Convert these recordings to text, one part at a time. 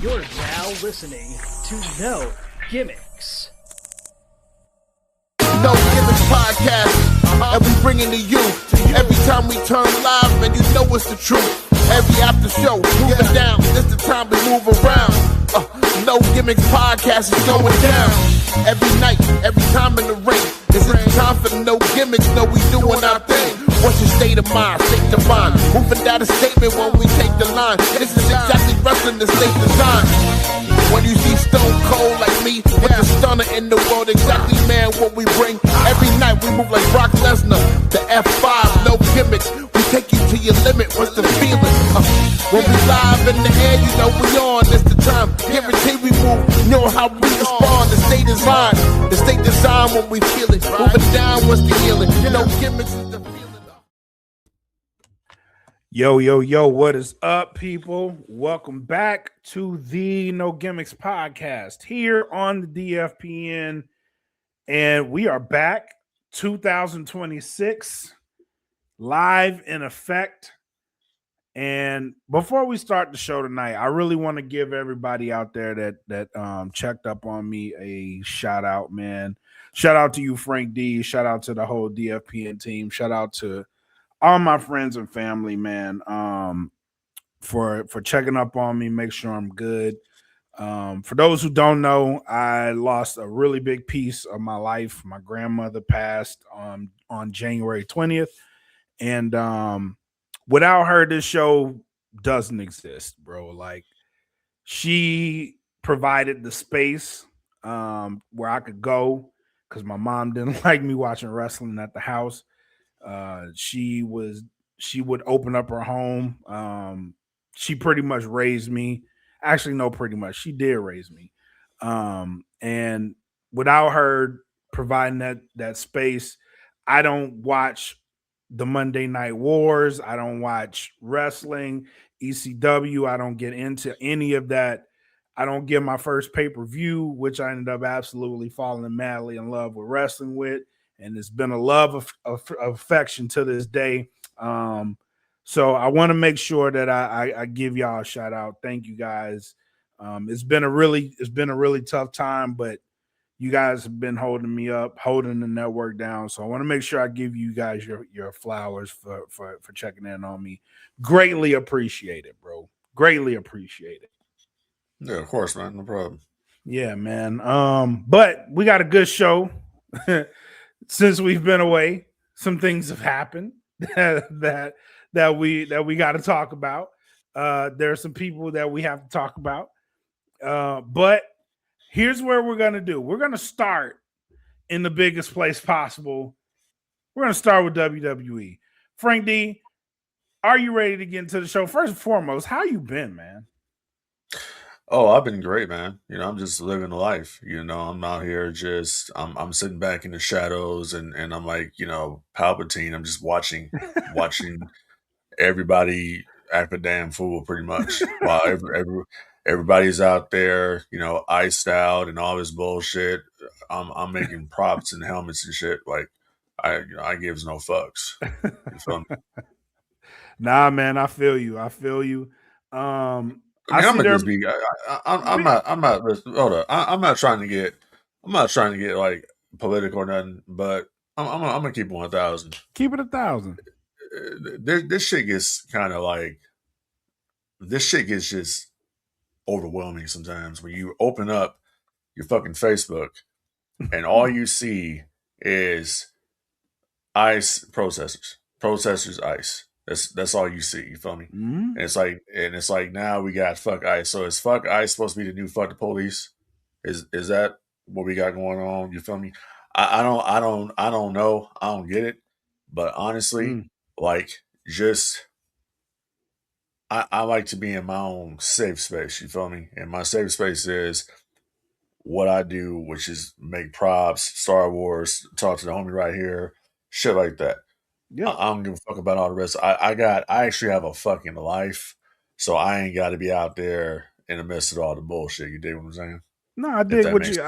You're now listening to No Gimmicks. No Gimmicks podcast, and we bring it to you. Every time we turn live, man, you know it's the truth. Every after show, moving down, this the time we move around. No Gimmicks podcast is going down. Every night, every time in the ring, this is the time for the No Gimmicks. No, we doing our thing. What's your state of mind? State of mind. Moving down the statement when we take the line. This is exactly wrestling the state design. When you see Stone Cold like me, with the stunner in the world, exactly, man, what we bring. Every night we move like Brock Lesnar, the F5, no gimmicks. We take you to your limit, what's the feeling? When we live in the air, you know we on, it's the time. Guarantee we move, you know how we respond. The state design, the state design when we feel it. Moving down, what's the healing? You know, gimmicks is the feeling. Yo, what is up, people? Welcome back to the No Gimmicks podcast here on the DFPN. And we are back 2026 live in effect. And before we start the show tonight, I really want to give everybody out there that checked up on me a shout out, man. Shout out to you, Frank D. Shout out to the whole DFPN team. Shout out to all my friends and family, man, for checking up on me, make sure I'm good. For those who don't know, I lost a really big piece of my life. My grandmother passed on January 20th. And without her, this show doesn't exist, bro. Like, she provided the space where I could go because my mom didn't like me watching wrestling at the house. She would open up her home. She pretty much raised me. Actually, no, pretty much. She did raise me. And without her providing that space, I don't watch the Monday Night Wars. I don't watch wrestling, ECW. I don't get into any of that. I don't get my first pay-per-view, which I ended up absolutely falling madly in love with wrestling with. And it's been a love of affection to this day. So I want to make sure that I give y'all a shout out. Thank you guys. It's been a really tough time, but you guys have been holding me up, holding the network down. So I want to make sure I give you guys your flowers for checking in on me. Greatly appreciate it, bro. Greatly appreciate it. Yeah, of course, man. No problem. Yeah, man. But we got a good show. Since we've been away, some things have happened that we got to talk about. There are some people that we have to talk about. But here's where we're going to do. We're going to start in the biggest place possible. We're going to start with WWE. Frank D, are you ready to get into the show? First and foremost, how you been, man? Oh, I've been great, man. I'm just living life. I'm out here I'm sitting back in the shadows and I'm like, Palpatine. I'm just watching everybody act a damn fool pretty much while everybody's out there, iced out and all this bullshit. I'm making props and helmets and shit. Like I gives no fucks. You feel me? Nah, man, I feel you. I'm not trying to get like political or nothing, but I'm gonna keep it 1,000. Keep it 1,000. This shit gets kind of like, this shit gets just overwhelming sometimes when you open up your fucking Facebook and all you see is ICE protesters ICE. That's all you see. You feel me? Mm-hmm. And it's like now we got fuck ICE. So is fuck ICE supposed to be the new fuck the police? Is that what we got going on? You feel me? I don't know. I don't get it. But honestly, like just I like to be in my own safe space. You feel me? And my safe space is what I do, which is make props, Star Wars, talk to the homie right here, shit like that. Yeah. I don't give a fuck about all the rest. I actually have a fucking life, so I ain't got to be out there in the midst of all the bullshit. You dig what I'm saying? No, I dig what you.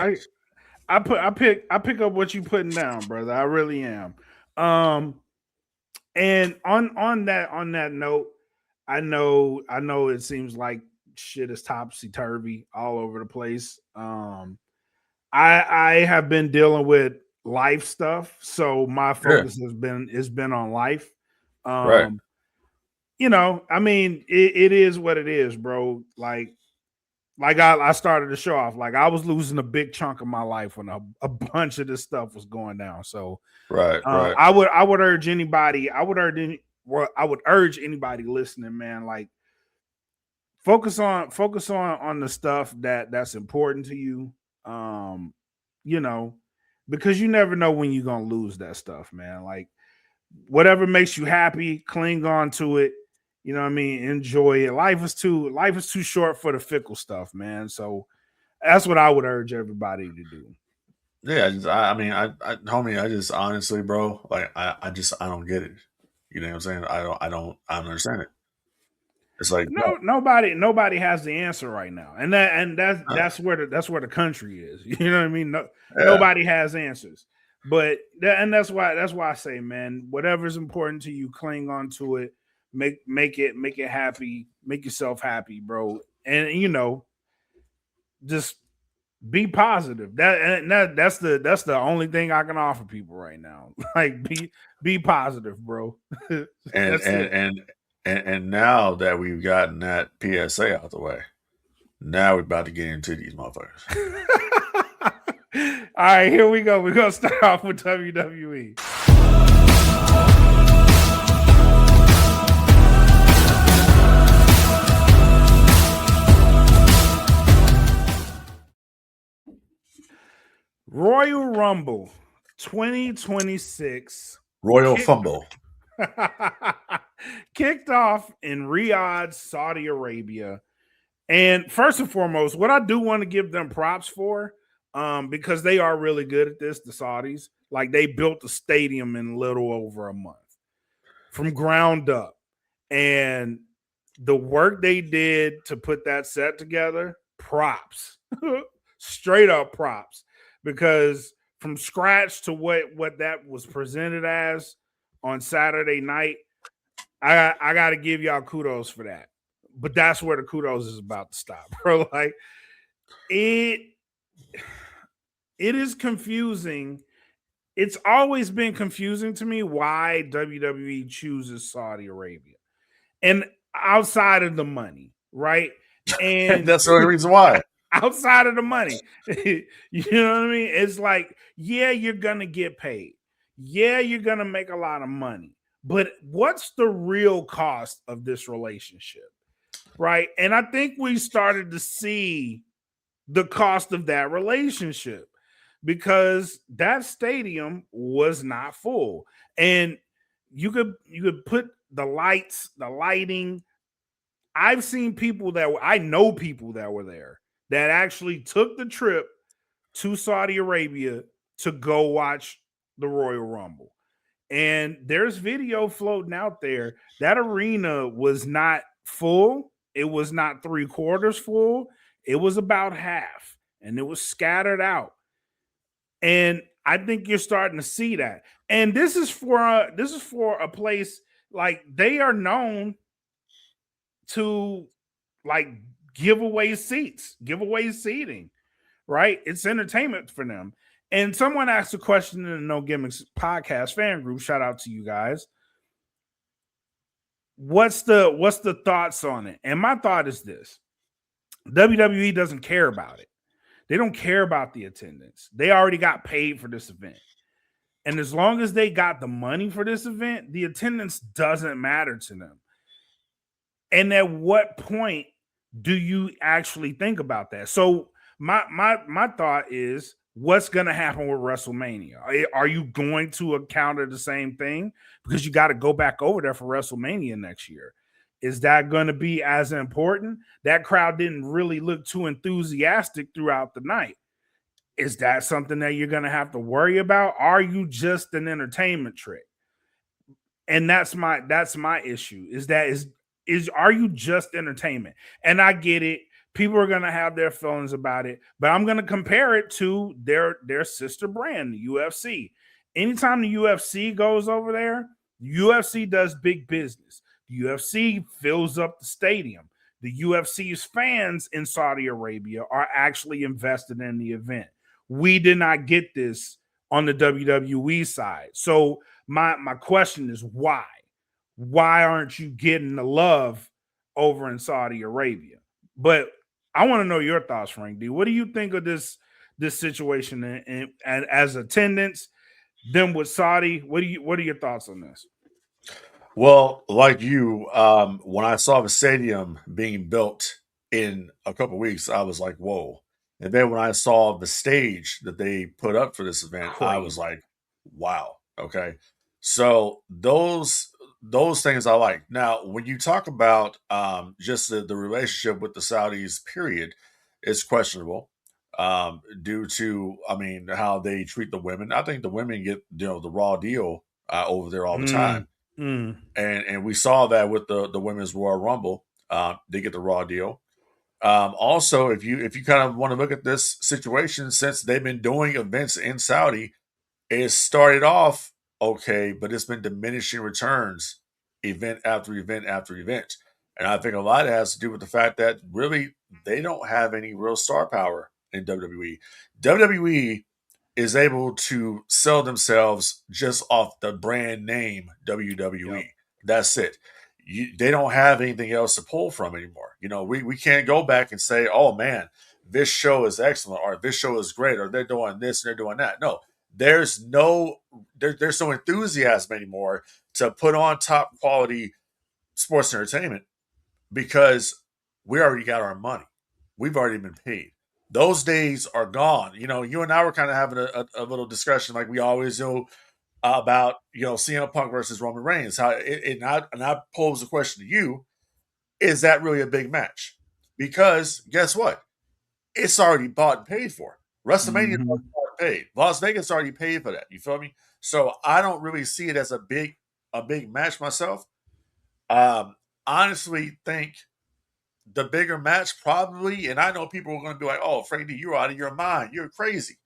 I pick up what you putting down, brother. I really am. And on that note, I know it seems like shit is topsy-turvy all over the place. I have been dealing with life stuff, so my focus has been on life. Right. I mean, it is what it is, bro. Like I started to show off. Like I was losing a big chunk of my life when a bunch of this stuff was going down. So Right. I would urge anybody. I would urge anybody listening, man. Like focus on the stuff that's important to you. Because you never know when you're gonna lose that stuff, man. Like whatever makes you happy, cling on to it. You know what I mean? Enjoy it. Life is too short for the fickle stuff, man. So that's what I would urge everybody to do. Yeah, homie, I just honestly, bro, like I don't get it. You know what I'm saying? I don't understand it. It's like Nobody has the answer right now, and that's where the country is. You know what I mean? Nobody has answers, but that's why I say, man, whatever's important to you, cling on to it, make it happy, make yourself happy, bro, and just be positive. That's the only thing I can offer people right now. Like be positive, bro. and now that we've gotten that PSA out the way, now we're about to get into these motherfuckers. All right, here we go. We're gonna start off with WWE. Royal Rumble 2026. Royal Fumble. Kicked off in Riyadh, Saudi Arabia. And first and foremost, what I do want to give them props for, because they are really good at this, the Saudis. Like they built the stadium in a little over a month from ground up. And the work they did to put that set together, props. Straight up props. Because from scratch to what that was presented as on Saturday night, I got to give y'all kudos for that. But that's where the kudos is about to stop, bro. Like it is confusing. It's always been confusing to me why WWE chooses Saudi Arabia, and outside of the money, right? And that's the only reason why. Outside of the money, you know what I mean? It's like, yeah, you're gonna get paid. Yeah, you're gonna make a lot of money. But what's the real cost of this relationship? Right. And I think we started to see the cost of that relationship because that stadium was not full. And you could put the lights, the lighting. I've seen people I know people that were there that actually took the trip to Saudi Arabia to go watch the Royal Rumble. And there's video floating out there. That arena was not full. It was not 3/4 full. It was about half, and it was scattered out. And I think you're starting to see that. And this is for a place like they are known to like give away seats, give away seating, right? It's entertainment for them. And someone asked a question in the No Gimmicks podcast fan group. Shout out to you guys. What's the thoughts on it? And my thought is this: WWE doesn't care about it. They don't care about the attendance. They already got paid for this event. And as long as they got the money for this event, the attendance doesn't matter to them. And at what point do you actually think about that? So my thought is, what's going to happen with WrestleMania? Are you going to encounter the same thing? Because you got to go back over there for WrestleMania next year. Is that going to be as important? That crowd didn't really look too enthusiastic throughout the night. Is that something that you're going to have to worry about? Are you just an entertainment trick? And that's my issue. Are you just entertainment? And I get it. People are going to have their feelings about it, but I'm going to compare it to their sister brand, the UFC. Anytime the UFC goes over there, UFC does big business. The UFC fills up the stadium. The UFC's fans in Saudi Arabia are actually invested in the event. We did not get this on the WWE side. So my question is why? Why aren't you getting the love over in Saudi Arabia? But I want to know your thoughts, Frank D. What do you think of this situation and as attendance? Then with Saudi, what are your thoughts on this? Well, like you, when I saw the stadium being built in a couple weeks, I was like, whoa. And then when I saw the stage that they put up for this event, I was Crazy. like, wow. Okay. So those things I like. Now, when you talk about just the relationship with the Saudis, period, it's questionable. Due to, I mean, how they treat the women. I think the women get, the raw deal over there all the time. And we saw that with the women's Royal Rumble. They get the raw deal. Also, if you kind of want to look at this situation, since they've been doing events in Saudi, it started off okay, but it's been diminishing returns, event after event after event. And I think a lot of it has to do with the fact that really they don't have any real star power in WWE. WWE is able to sell themselves just off the brand name WWE. Yep. That's it. They don't have anything else to pull from anymore. We can't go back and say, oh man, this show is excellent, or this show is great, or they're doing this and they're doing that. No, there's no enthusiasm anymore to put on top quality sports entertainment because we already got our money. We've already been paid. Those days are gone. You and I were kind of having a little discussion like we always do about, CM Punk versus Roman Reigns. And I pose the question to you, is that really a big match? Because guess what? It's already bought and paid for. WrestleMania is already bought and paid. Las Vegas already paid for that. You feel me? So I don't really see it as a big match myself. Honestly think the bigger match probably, and I know people are going to be like, oh, Frankie, you're out of your mind. You're crazy.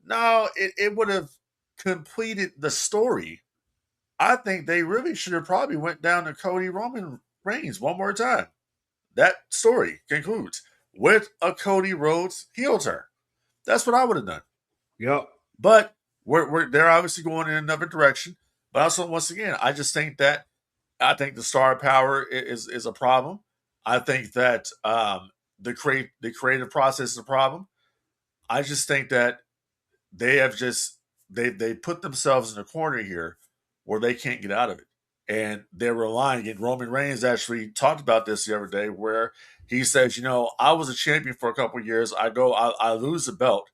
No, it would have completed the story. I think they really should have probably went down to Cody Roman Reigns one more time. That story concludes with a Cody Rhodes heel turn. That's what I would have done. Yep. But they're obviously going in another direction. But also, once again, I just think that the star power is a problem. I think that the creative process is a problem. I just think that they have they put themselves in a corner here where they can't get out of it, and they're relying. And Roman Reigns actually talked about this the other day, where he says, I was a champion for a couple of years. I lose the belt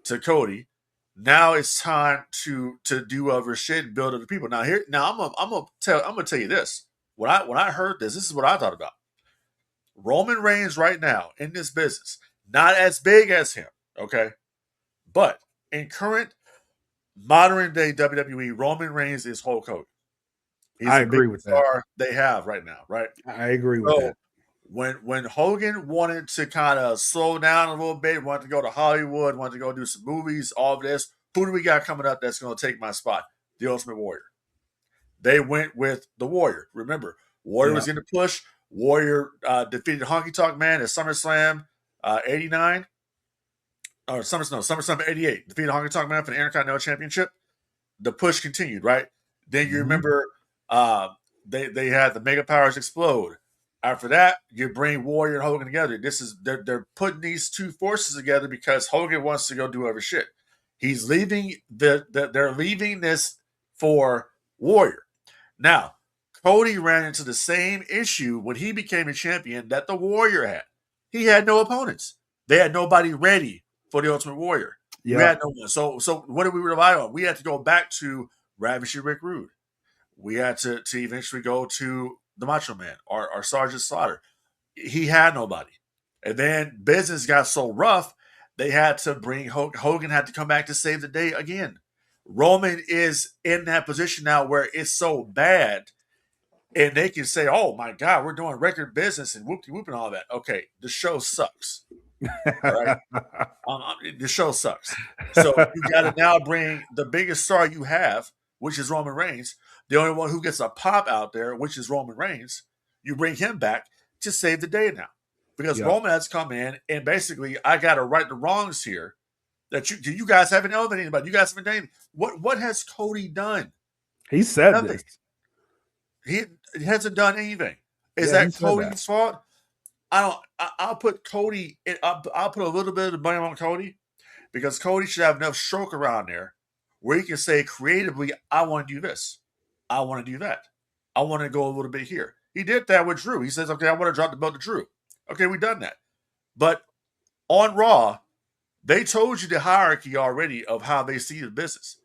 to Cody. Now it's time to do other shit and build other people. Now I'm gonna tell you this. When I heard this is what I thought about. Roman Reigns right now in this business, not as big as him, okay? But in current modern day WWE, Roman Reigns is Hulk Hogan. I agree with that. They have right now, right? I agree with that. When Hogan wanted to kind of slow down a little bit, wanted to go to Hollywood, wanted to go do some movies, all of this, who do we got coming up that's going to take my spot? The Ultimate Warrior. They went with the Warrior. Remember, Warrior was going to push. Warrior defeated Honky Tonk Man at SummerSlam 89. Or SummerSlam 88. Defeated Honky Tonk Man for the Intercontinental Championship. The push continued, right? Then you remember they had the Mega Powers explode. After that, you bring Warrior and Hogan together. They're putting these two forces together because Hogan wants to go do other shit. He's leaving they're leaving this for Warrior. Now, Cody ran into the same issue when he became a champion that the Warrior had. He had no opponents. They had nobody ready for the Ultimate Warrior. Yeah. We had no one. So what did we rely on? We had to go back to Ravishing Rick Rude. We had to eventually go to the Macho Man or Sergeant Slaughter. He had nobody. And then business got so rough, they had to bring Hogan had to come back to save the day again. Roman is in that position now where it's so bad, and they can say, "Oh my God, we're doing record business and whoop and all that." Okay, the show sucks. All right, the show sucks. So you got to now bring the biggest star you have, which is Roman Reigns. The only one who gets a pop out there, which is Roman Reigns. You bring him back to save the day now. Because Roman has come in and basically, I got to right the wrongs here that you guys haven't elevated anybody. You guys haven't done anything. What has Cody done? He said Nothing. this. He hasn't done anything. Is that Cody's fault? I'll put Cody. I'll put a little bit of the blame on Cody because Cody should have enough stroke around there where he can say creatively, "I want to do this. I want to do that. I want to go a little bit here." He did that with Drew. He says, "Okay, I want to drop the belt to Drew." Okay, we've done that. But on Raw, they told you the hierarchy already of how they see the business.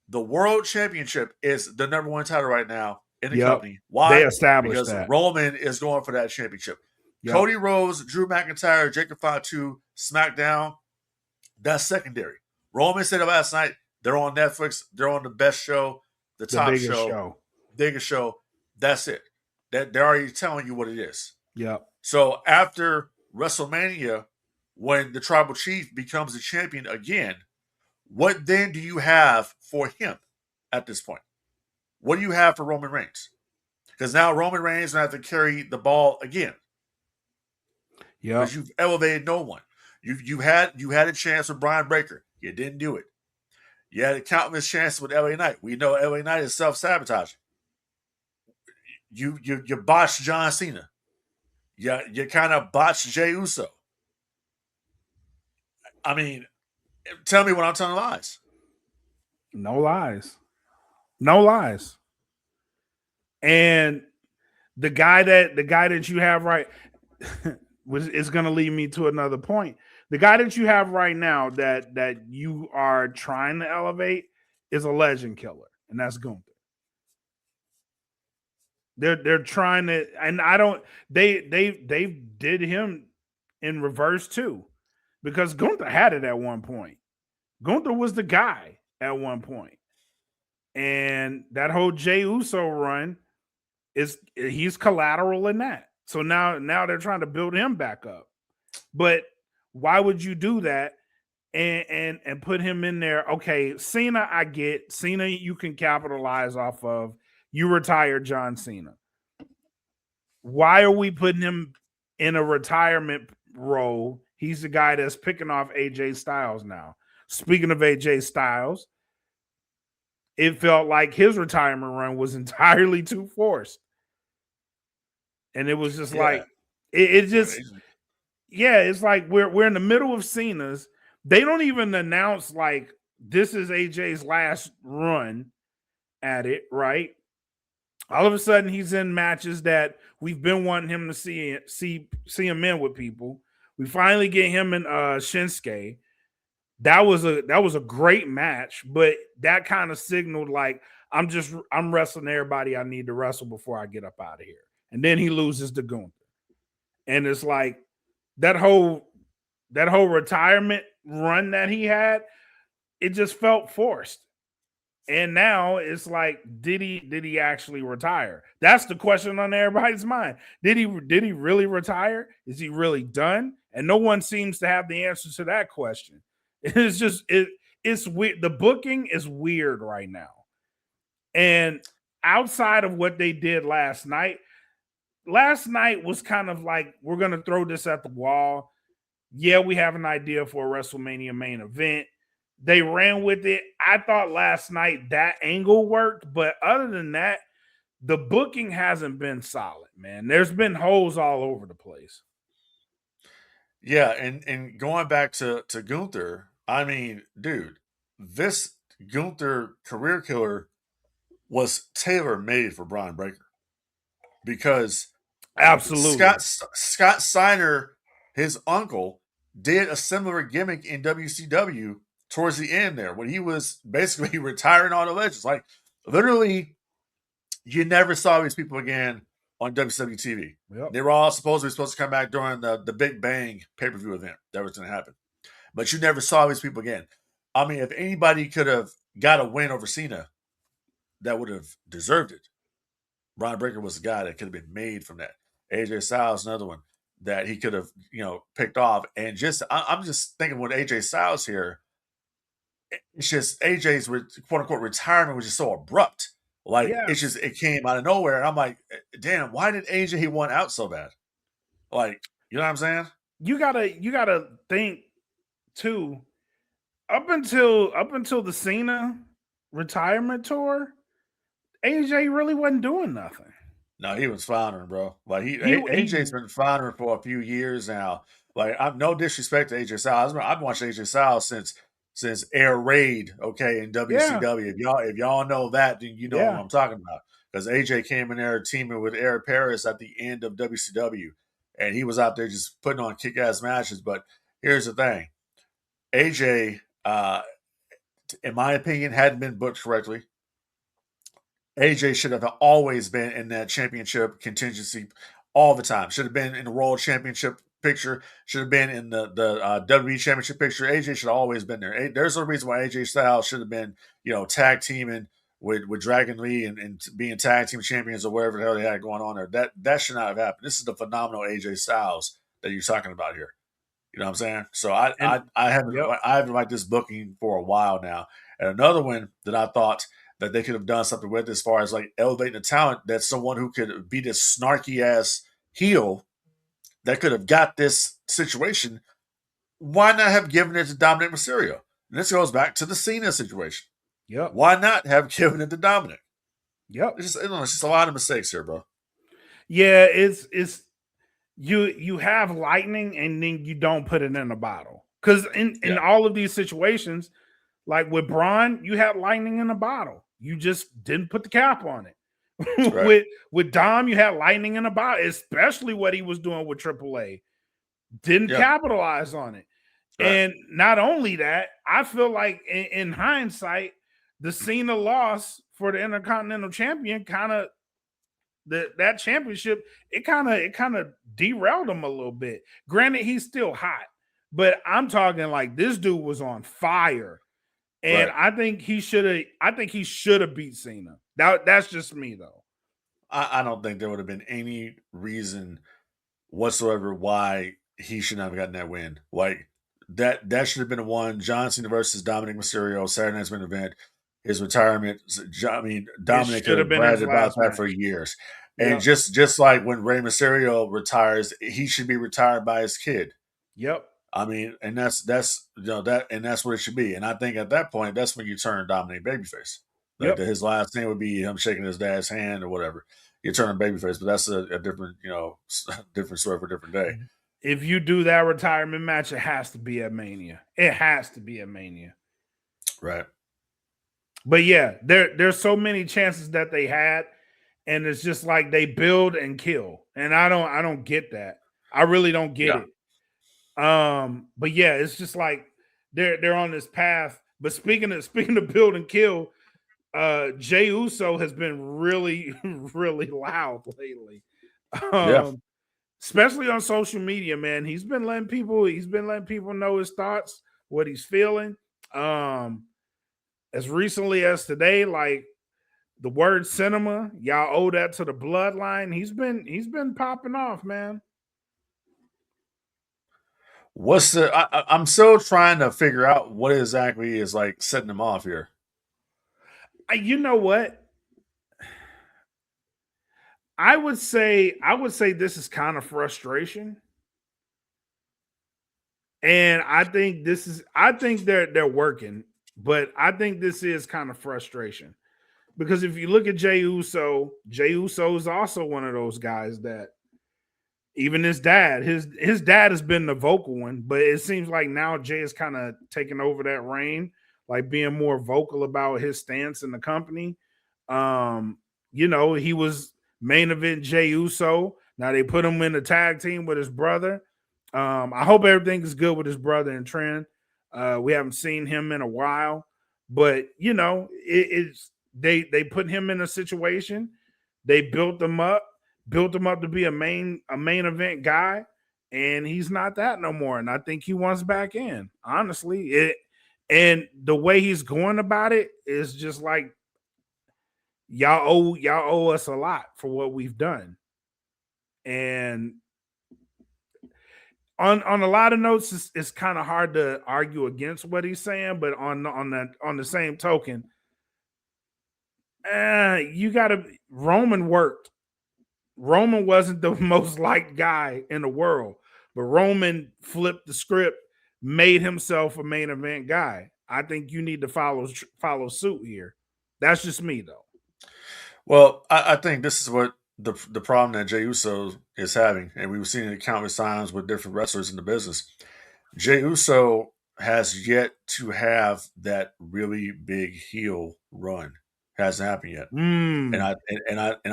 The World Championship is the number one title right now in the company. Why? They established because that. Roman is going for that championship. Cody Rhodes, Drew McIntyre, Jacob Fatu, SmackDown, that's secondary. Roman said it last night, they're on Netflix, they're on the best show, the top biggest show. That's it. They're already telling you what it is. Yep. So after WrestleMania, when the Tribal Chief becomes the champion again, what then do you have for him at this point? What do you have for Roman Reigns? Because now Roman Reigns will have to carry the ball again. Yeah, because you've elevated no one. You had a chance with Brian Breaker. You didn't do it. You had a countless chances with LA Knight. We know LA Knight is self-sabotaging. You botched John Cena. You kind of botched Jey Uso. I mean, tell me when I'm telling lies. No lies. No lies. And the guy that you have right is going to lead me to another point. The guy that you have right now that you are trying to elevate is a legend killer, and that's Gunther. They're trying to, and I don't. They did him in reverse too, because Gunther had it at one point. Gunther was the guy at one point, and that whole Jey Uso run he's collateral in that. So now they're trying to build him back up. But why would you do that and put him in there? Okay, Cena, I get. Cena you can capitalize off of. You retired John Cena. Why are we putting him in a retirement role? He's the guy that's picking off AJ Styles now. Speaking of AJ Styles, it felt like his retirement run was entirely too forced. And it was just like it's like we're in the middle of Cena's. They don't even announce like this is AJ's last run at it, right? All of a sudden he's in matches that we've been wanting him to see him in with people. We finally get him in Shinsuke. That was a great match, but that kind of signaled like I'm wrestling everybody I need to wrestle before I get up out of here. And then he loses to Gunther. And it's like that whole retirement run that he had, it just felt forced. And now it's like, did he actually retire? That's the question on everybody's mind. Did he really retire? Is he really done? And no one seems to have the answer to that question. It's just it's weird. The booking is weird right now. And outside of what they did last night was kind of like, we're going to throw this at the wall. Yeah, we have an idea for a WrestleMania main event. They ran with it. I thought last night that angle worked, but other than that, the booking hasn't been solid, man. There's been holes all over the place. Yeah, and going back to Gunther, I mean, dude, this Gunther career killer was tailor-made for Brian Breaker. Because absolutely, Scott Steiner, his uncle, did a similar gimmick in WCW towards the end there, when he was basically retiring all the legends. Like, literally, you never saw these people again on WCW TV. Yep. They were all supposed to come back during the Big Bang pay-per-view event that was going to happen. But you never saw these people again. I mean, if anybody could have got a win over Cena, that would have deserved it. Brian Breaker was the guy that could have been made from that. AJ Styles, another one that he could have, picked off. And I'm just thinking with AJ Styles here, it's just AJ's quote unquote retirement was just so abrupt. Like it came out of nowhere. And I'm like, damn, why did AJ want out so bad? Like, you know what I'm saying? You gotta think too. Up until the Cena retirement tour, AJ really wasn't doing nothing. No, he was floundering, bro. Like He AJ's been floundering for a few years now. Like, I'm no disrespect to AJ Styles. I've watched AJ Styles since Air Raid, okay, in yeah, WCW. If y'all know that, then you know what yeah. I'm talking about. Because AJ came in there teaming with Eric Paris at the end of WCW, and he was out there just putting on kick-ass matches. But here's the thing: AJ, in my opinion, hadn't been booked correctly. AJ should have always been in that championship contingency all the time. Should have been in the World Championship picture. Should have been in the WWE Championship picture. AJ should have always been there. There's a reason why AJ Styles should have been, tag teaming with Dragon Lee and being tag team champions or whatever the hell they had going on there. That should not have happened. This is the phenomenal AJ Styles that you're talking about here. You know what I'm saying? So And I haven't yep, I haven't liked this booking for a while now. And another one that I thought that they could have done something with as far as like elevating the talent, that's someone who could be this snarky ass heel that could have got this situation. Why not have given it to Dominic Mysterio? And this goes back to the Cena situation. yep, Why not have given it to Dominic? yep. It's just a lot of mistakes here, bro. Yeah, it's you have lightning and then you don't put it in a bottle. Because in Yeah. all of these situations, like with Braun, you had lightning in a bottle. You just didn't put the cap on it. Right. with Dom, you had lightning in a bottle, especially what he was doing with AAA. Didn't Yeah. capitalize on it. Right. And not only that, I feel like in hindsight, the Cena loss for the Intercontinental Champion kind of that championship, it kind of derailed him a little bit. Granted, he's still hot, but I'm talking like this dude was on fire. And Right. I think he should have beat Cena. That's just me though. I don't think there would have been any reason whatsoever why he should not have gotten that win. Like that should have been the one. John Cena versus Dominic Mysterio, Saturday Night's Main Event, his retirement. I mean, Dominic should could have have been his bragged about last that match. for years. Yep. And just like when Rey Mysterio retires, he should be retired by his kid. Yep. I mean, and that's what it should be. And I think at that point, that's when you turn Dominic babyface. Like Yep. his last name would be him shaking his dad's hand or whatever. You turn him babyface, but that's a different, different story for a different day. If you do that retirement match, it has to be at Mania. It has to be at Mania. Right. But yeah, there's so many chances that they had, and it's just like they build and kill. And I don't get that. I really don't get it. But yeah, it's just like they're on this path. But speaking of build and kill, Jey Uso has been really, really loud lately. Yeah. Especially on social media, man. He's been letting people know his thoughts, what he's feeling. As recently as today, like the word cinema, y'all owe that to the bloodline. He's been popping off, man. I'm still trying to figure out what exactly is like setting him off here. You know what? I would say this is kind of frustration. And I think they're working, but I think this is kind of frustration. Because if you look at Jey Uso is also one of those guys that even his dad has been the vocal one, but it seems like now Jay is kind of taking over that reign, like being more vocal about his stance in the company. He was main event Jey Uso. Now they put him in the tag team with his brother. I hope everything is good with his brother and Trent. We haven't seen him in a while, but it's they put him in a situation. They built him up to be a main event guy, and he's not that no more. And I think he wants back in. Honestly, and the way he's going about it is just like y'all owe us a lot for what we've done. And on a lot of notes, it's kind of hard to argue against what he's saying, but on the same token, you gotta Roman worked. Roman wasn't the most liked guy in the world, but Roman flipped the script, made himself a main event guy. I think you need to follow suit here. That's just me though. Well, I think this is what the problem that Jey Uso is having, and we've seen it countless times with different wrestlers in the business. Jey Uso has yet to have that really big heel run. Hasn't happened yet. And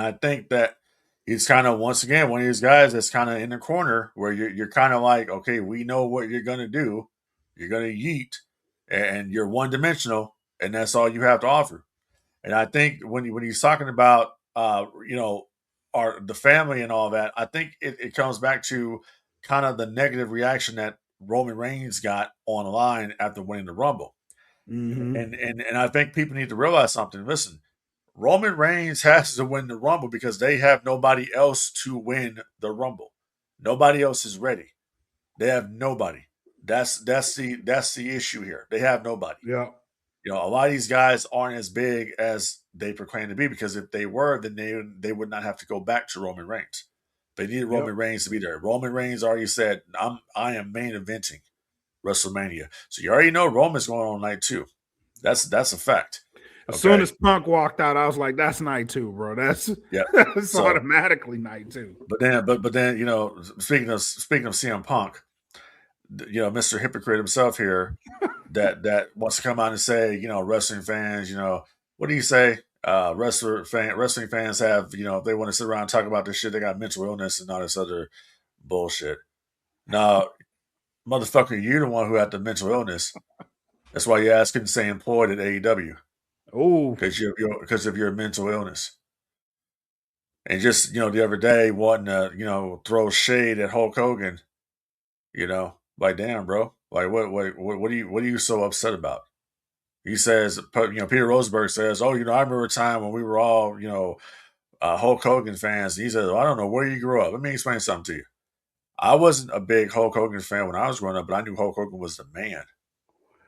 I think that he's kind of once again one of these guys that's kind of in the corner where you're kind of like, okay, we know what you're gonna do. You're gonna yeet, and you're one dimensional, and that's all you have to offer. And I think when he's talking about the family and all that, I think it comes back to kind of the negative reaction that Roman Reigns got online after winning the Rumble. And I think people need to realize something. Listen, Roman Reigns has to win the Rumble because they have nobody else to win the Rumble. Nobody else is ready. They have nobody. That's the issue here. They have nobody. Yeah. A lot of these guys aren't as big as they proclaim to be because if they were, then they would not have to go back to Roman Reigns. They needed Roman Reigns to be there. Roman Reigns already said, I am main eventing WrestleMania. So you already know Roman's going on night 2. That's a fact. As soon as Punk walked out, I was like, that's night 2, bro. That's automatically night 2. But then, speaking of CM Punk, Mr. Hypocrite himself here that wants to come out and say, wrestling fans, what do you say? Wrestling fans have, if they want to sit around and talk about this shit, they got mental illness and all this other bullshit. Now, motherfucker, you're the one who had the mental illness. That's why you're asking to stay employed at AEW. Oh, because of your mental illness. And just, the other day wanting to, throw shade at Hulk Hogan, like, damn, bro. Like, what are you so upset about? He says, Peter Rosenberg says, oh, I remember a time when we were all, Hulk Hogan fans. And he says, I don't know where you grew up. Let me explain something to you. I wasn't a big Hulk Hogan fan when I was growing up, but I knew Hulk Hogan was the man.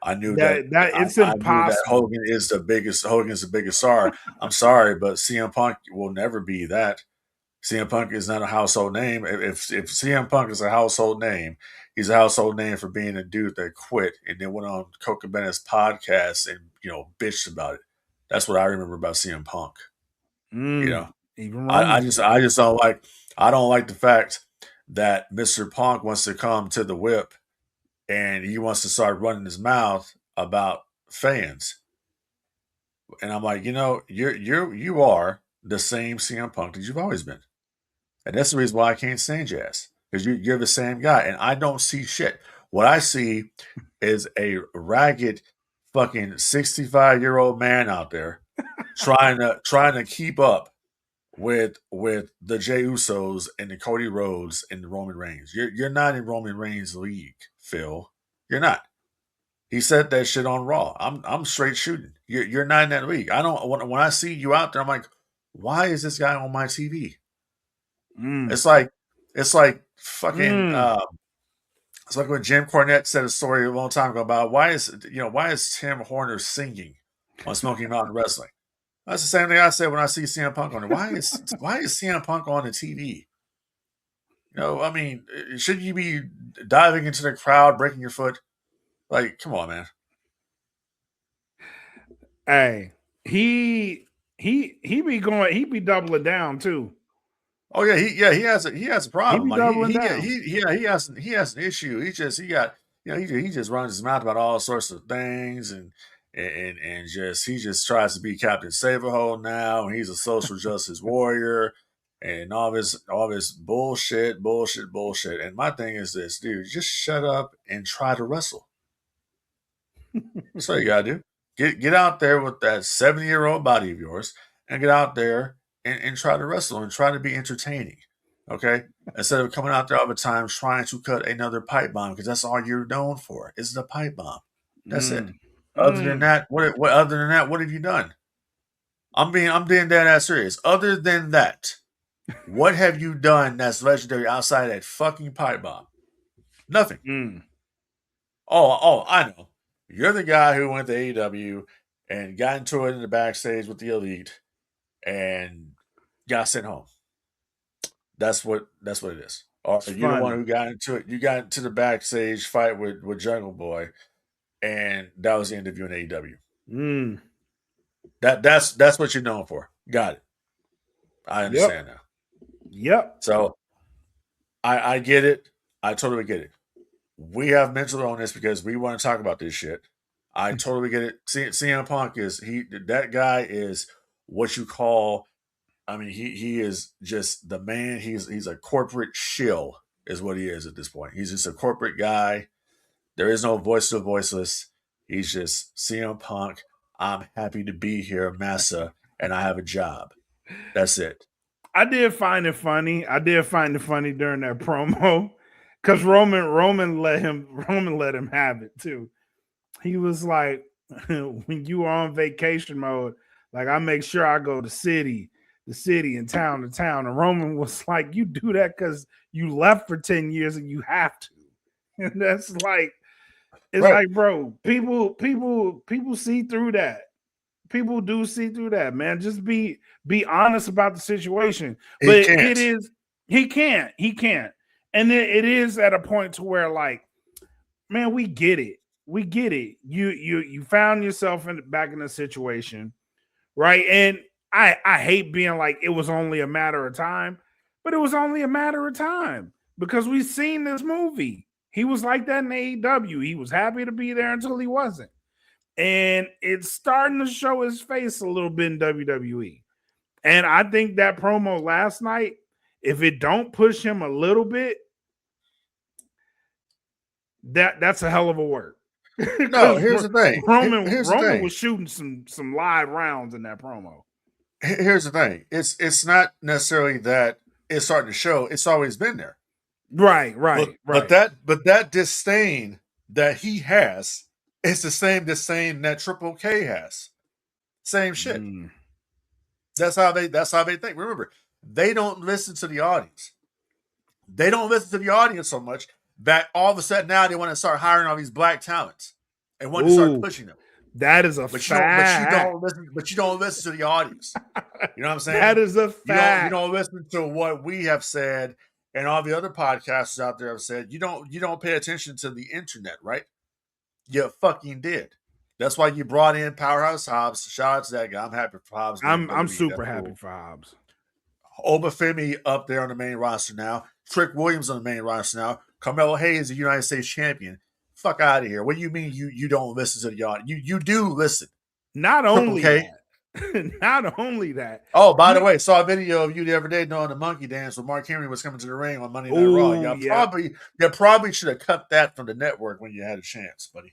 I knew that it's impossible. I knew that Hogan is the biggest. Hogan's the biggest star. I'm sorry, but CM Punk will never be that. CM Punk is not a household name. If CM Punk is a household name, he's a household name for being a dude that quit and then went on Coca Bennett's podcast and bitched about it. That's what I remember about CM Punk. I just don't like. I don't like the fact that Mr. Punk wants to come to the whip and he wants to start running his mouth about fans. And I'm like, you are the same CM Punk that you've always been. And that's the reason why I can't stand your ass. Because you're the same guy. And I don't see shit. What I see is a ragged fucking 65-year-old man out there trying to keep up with the Jey Usos and the Cody Rhodes and the Roman Reigns. You're not in Roman Reigns' league, Phil. You're not. He said that shit on Raw. I'm straight shooting. You're not in that league. I don't. When I see you out there, I'm like, why is this guy on my TV? It's like fucking. It's like when Jim Cornette said a story a long time ago about why is Tim Horner singing on Smoky Mountain Wrestling? That's the same thing I said when I see CM Punk on it. Why is CM Punk on the TV? I mean, should you be diving into the crowd, breaking your foot? Like, come on, man. Hey, he be doubling down too. Oh yeah, he has a problem. He has an issue. He just runs his mouth about all sorts of things and he just tries to be Captain Save-A-Hole now. And he's a social justice warrior and all this bullshit. And my thing is this, dude, just shut up and try to wrestle. That's all you gotta do. Get out there with that 70-year-old body of yours and get out there and try to wrestle and try to be entertaining. Okay? Instead of coming out there all the time trying to cut another pipe bomb, because that's all you're known for, is the pipe bomb. That's it. Other than that, what have you done? I'm being dead ass serious. Other than that, what have you done that's legendary outside of that fucking pipe bomb? Nothing. Oh, I know. You're the guy who went to AEW and got into it in the backstage with the Elite and got sent home. That's what it is. Or It's you're the one funny. who got into it. You got into the backstage fight with Jungle Boy, and that was the end of you in AEW. Mm. That's what you're known for. Got it. I understand now. Yep. So I get it. I totally get it. We have mental illness because we want to talk about this shit. I totally get it. CM Punk that guy is what you call. I mean, he is just the man. He's a corporate shill, is what he is at this point. He's just a corporate guy. There is no voice to voiceless. He's just CM Punk. I'm happy to be here, Massa, and I have a job. That's it. I did find it funny. During that promo because Roman let him have it too. He was like, when you are on vacation mode, like I make sure I go to city and town to town. And Roman was like, you do that because you left for 10 years and you have to. And that's like, it's Right. like, bro, people see through that. People do see through that, man. Just be honest about the situation. But he can't. And it is at a point to where, like, man, we get it. You found yourself back in a situation, right? And I hate being like it was only a matter of time, but it was only a matter of time because we've seen this movie. He was like that in AEW. He was happy to be there until he wasn't. And it's starting to show his face a little bit in WWE. And I think that promo last night, if it don't push him a little bit, that's a hell of a work. No, here's the thing. Roman was shooting some live rounds in that promo. Here's the thing. It's not necessarily that it's starting to show. It's always been there. Right. But that disdain that he has is the same disdain that Triple K has. Same shit. That's how they think. Remember, they don't listen to the audience. They don't listen to the audience so much that all of a sudden now they want to start hiring all these black talents and want to start pushing them. That is a fact. But you don't listen to the audience. You know what I'm saying? That is a fact. You don't listen to what we have said and all the other podcasters out there have said. You don't pay attention to the internet, right? You fucking did. That's why you brought in Powerhouse Hobbs. Shout out to that guy. I'm happy for Hobbs. I'm super happy for Hobbs. Obafemi up there on the main roster now. Trick Williams on the main roster now. Carmelo Hayes, the United States champion. Fuck out of here. What do you mean you don't listen to the audience? You do listen. Not only that. Oh, by the way, saw a video of you the other day doing the monkey dance when Mark Henry was coming to the ring on Monday Night Raw. You probably should have cut that from the network when you had a chance, buddy.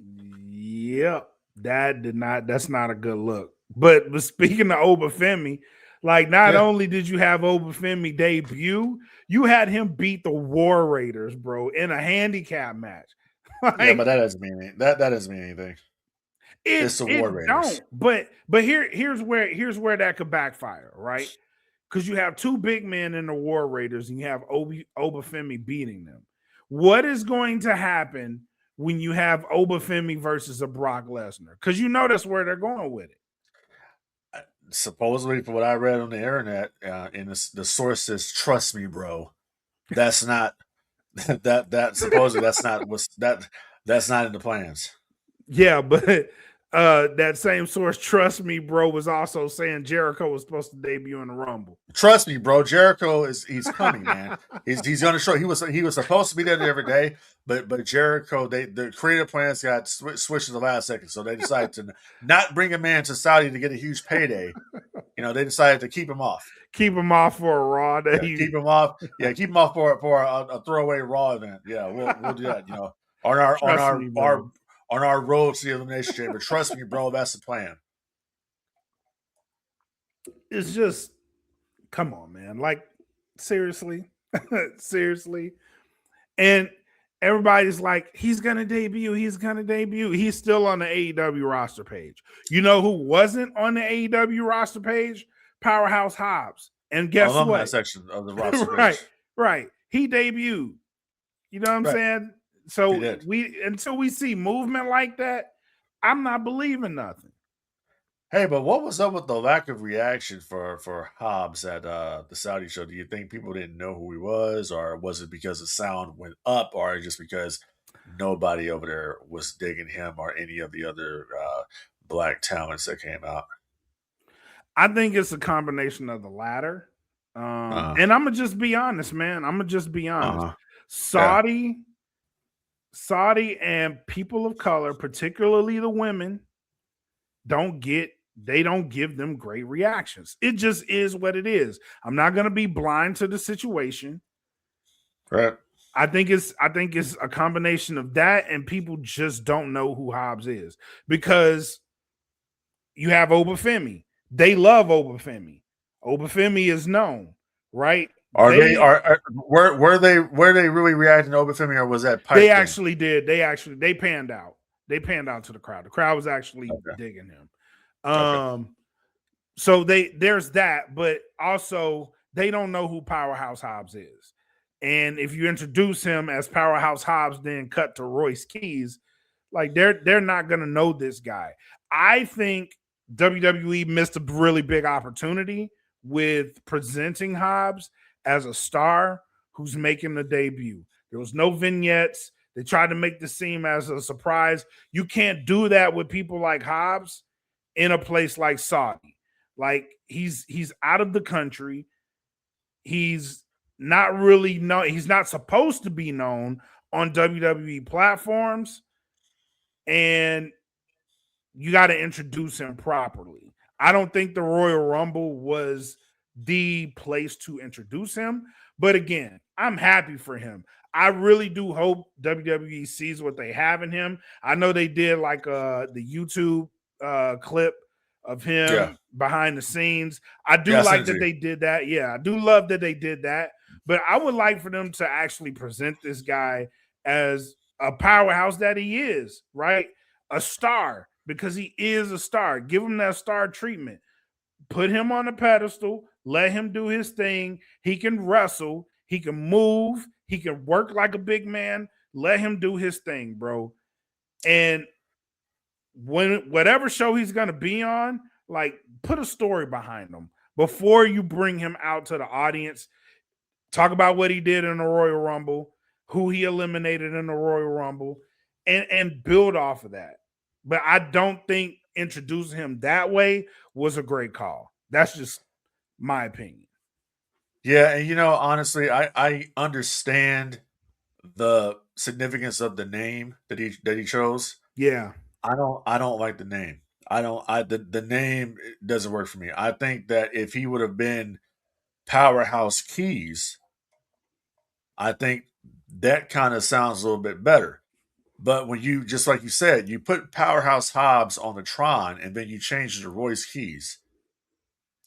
Yep. That's not a good look. But speaking of Obafemi, like not only did you have Obafemi debut, you had him beat the War Raiders, bro, in a handicap match. Like, yeah, but that doesn't mean anything. That doesn't mean anything. It's the War Raiders. But here's where that could backfire, right? Because you have two big men in the War Raiders and you have Obafemi beating them. What is going to happen when you have Obafemi versus a Brock Lesnar? Because you know that's where they're going with it. Supposedly, from what I read on the internet, in the sources, trust me, bro, that's not that supposedly that's not in the plans. Yeah, but that same source, trust me, bro, was also saying Jericho was supposed to debut in the Rumble. Trust me, bro, Jericho he's coming, man. He's going to show. He was supposed to be there every day, but Jericho, the creative plans got switched at the last second, so they decided to not bring a man to Saudi to get a huge payday. You know, they decided to keep him off. Keep him off for a Raw day. Keep him off. Yeah, keep him off for a throwaway Raw event. Yeah, we'll do that. You know, on our road to the Elimination Chamber. Trust me, bro, that's the plan. It's just, come on, man. Like, seriously? Seriously? And everybody's like, he's going to debut. He's still on the AEW roster page. You know who wasn't on the AEW roster page? Powerhouse Hobbs. And guess what? That section of the roster page. Right. He debuted. You know what I'm saying? So until we see movement like that, I'm not believing nothing. Hey, but what was up with the lack of reaction for Hobbs at the Saudi show? Do you think people didn't know who he was, or was it because the sound went up, or just because nobody over there was digging him or any of the other black talents that came out? I think it's a combination of the latter. Uh And I'm gonna just be honest, man. I'm gonna just be honest. huh. Yeah. Saudi, Saudi, and people of color, particularly the women, they don't give them great reactions. It just is what it is. I'm not gonna be blind to the situation. Right. I think it's a combination of that and people just don't know who Hobbs is because you have Obafemi. They love Obafemi. Obafemi is known, right? Are they They were they really reacting to Obafemi, or was that they pipe thing? actually did. They panned out. They panned out to the crowd. The crowd was actually Okay. digging him. Okay. So there's that, but also they don't know who Powerhouse Hobbs is. And if you introduce him as Powerhouse Hobbs, then cut to Royce Keys, like they're not gonna know this guy. I think WWE missed a really big opportunity with presenting Hobbs as a star who's making the debut. There was no vignettes. They tried to make this seem as a surprise. You can't do that with people like Hobbs in a place like Saudi. Like he's out of the country. He's not really known. He's not supposed to be known on WWE platforms, and you got to introduce him properly. I don't think the Royal Rumble was the place to introduce him, but again, I'm happy for him. I really do hope WWE sees what they have in him. I know they did like the YouTube clip of Yeah. him behind the scenes. I do Yeah. I sent like it to that you. they did that. Yeah, I do love that they did that. But I would like for them to actually present this guy as a powerhouse that he is, right? A star, because he is a star. Give him that star treatment. Put him on a pedestal. Let him do his thing. He can wrestle. He can move. He can work like a big man. Let him do his thing, bro. And when whatever show he's gonna be on, like put a story behind him before you bring him out to the audience. Talk about what he did in the Royal Rumble, who he eliminated in the Royal Rumble, and build off of that. But I don't think introducing him that way was a great call. That's just my opinion. Yeah, and honestly, I understand the significance of the name that he chose. Yeah. I don't like the name. I don't I the name doesn't work for me. I think that if he would have been Powerhouse Keys, I think that kind of sounds a little bit better. But when you, just like you said, you put Powerhouse Hobbs on the Tron and then you change it to Royce Keys,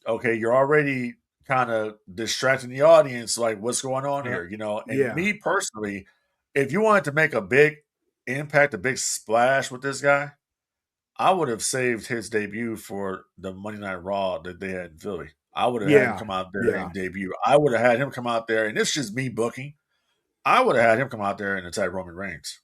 okay, you're already kind of distracting the audience, like what's going on Uh, here. And yeah. me personally, if you wanted to make a big impact, a big splash with this guy, I would have saved his debut for the Monday Night Raw that they had in Philly. I would have had him Yeah. come out there Yeah. and debut. I would have had him come out there, and it's just me booking. I would have had him come out there and attack Roman Reigns.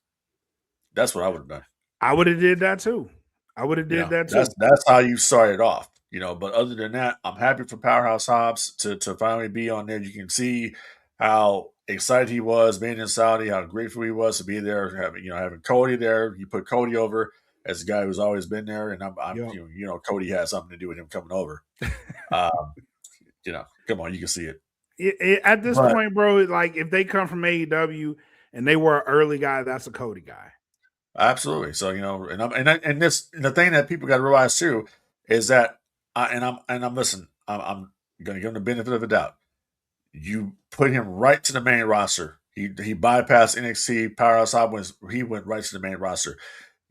That's what I would have done. I would have did that too. I would have did that That's too. that's how you start it off. But other than that, I'm happy for Powerhouse Hobbs to finally be on there. You can see how excited he was being in Saudi, how grateful he was to be there, having Cody there. You put Cody over as a guy who's always been there, and I'm Yep. Cody has something to do with him coming over. Um, come on, you can see it. At this But point, bro, like if they come from AEW and they were an early guy, that's a Cody guy. absolutely. So and the thing that people got to realize too is that I'm listen. I'm going to give him the benefit of the doubt. You put him right to the main roster. He bypassed NXT. Powerhouse Hobbs he went right to the main roster.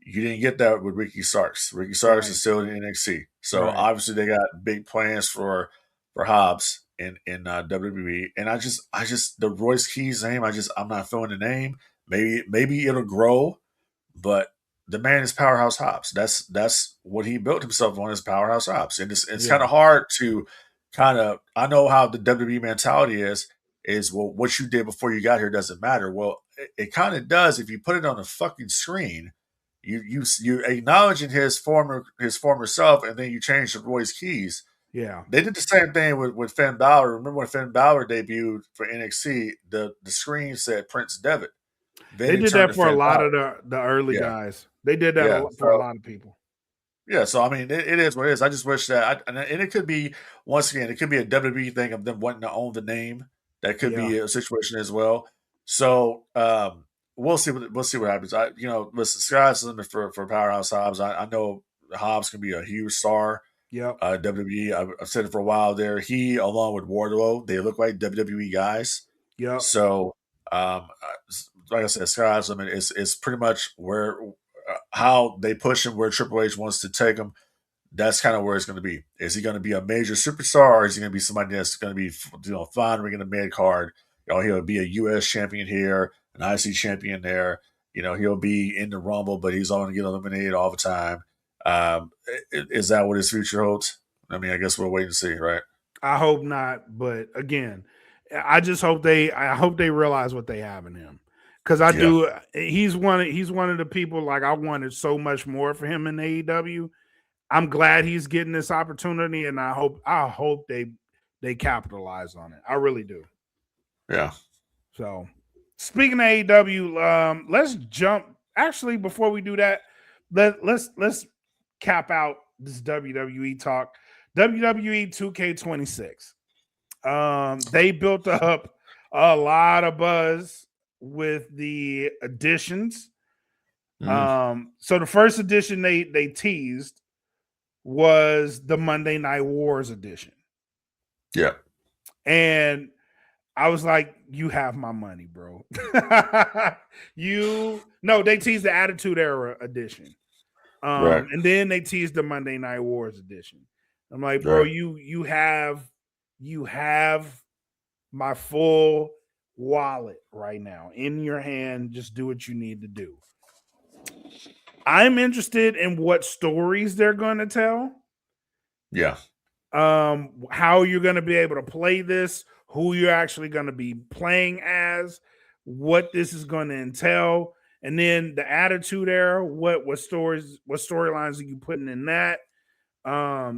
You didn't get that with Ricky Starks. Ricky Starks Right. is still in NXT. So Right. obviously they got big plans for Hobbs in WWE. And I just the Royce Keys name. I'm not feeling the name. Maybe it'll grow, but the man is Powerhouse Hobbs. That's what he built himself on, is Powerhouse Hobbs. And it's kind Yeah. of hard to I know how the WWE mentality is, well, what you did before you got here doesn't matter. Well, it kind of does if you put it on a fucking screen. You acknowledging his former self, and then you change the Roy's keys. Yeah. They did the same thing with Finn Balor. Remember when Finn Balor debuted for NXT, the screen said Prince Devitt. Then They it did turned that to for a Finn lot Balor. of the early guys. They did that Yeah, for a lot of people. Yeah, so I mean, it is what it is. I just wish that, and it could be, once again, it could be a WWE thing of them wanting to own the name. That could be a situation as well. So we'll see what happens. Listen, sky's the limit for Powerhouse Hobbs. I know Hobbs can be a huge star. Yep. WWE. I've said it for a while there. He, along with Wardlow, they look like WWE guys. Yep. So, like I said, sky's the limit. It's pretty much where how they push him, where Triple H wants to take him. That's kind of where it's going to be. Is he going to be a major superstar, or is he going to be somebody that's going to be, floundering in the mid card? He'll be a U.S. champion here, an IC champion there. He'll be in the Rumble, but he's only going to get eliminated all the time. Is that what his future holds? I mean, I guess we'll wait and see, right? I hope not, but again, I just hope they realize what they have in him. Because I do, he's one of the people, like, I wanted so much more for him in AEW. I'm glad he's getting this opportunity, and I hope they capitalize on it. I really do. Yeah. So, speaking of AEW, let's jump. Actually, before we do that, let's cap out this WWE talk. WWE 2K26. They built up a lot of buzz with the additions. So the first edition they teased was the Monday Night Wars edition. Yeah. And I was like, you have my money, bro. They teased the Attitude Era edition. Right. And then they teased the Monday Night Wars edition. I'm like, bro, right. you have my full wallet right now in your hand. Just do what you need to do. I'm interested in what stories they're going to tell. Yeah. How you're going to be able to play this, who you're actually going to be playing as, what this is going to entail, and then the Attitude Era. What storylines are you putting in that?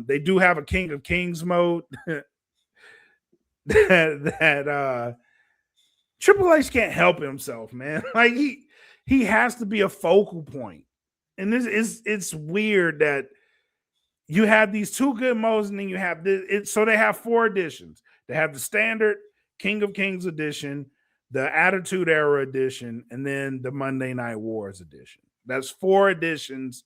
They do have a King of Kings mode that Triple H can't help himself, man. Like he has to be a focal point. And it's weird that you have these two good modes, and then you have this. So they have 4 editions. They have the standard King of Kings edition, the Attitude Era edition, and then the Monday Night Wars edition. That's 4 editions,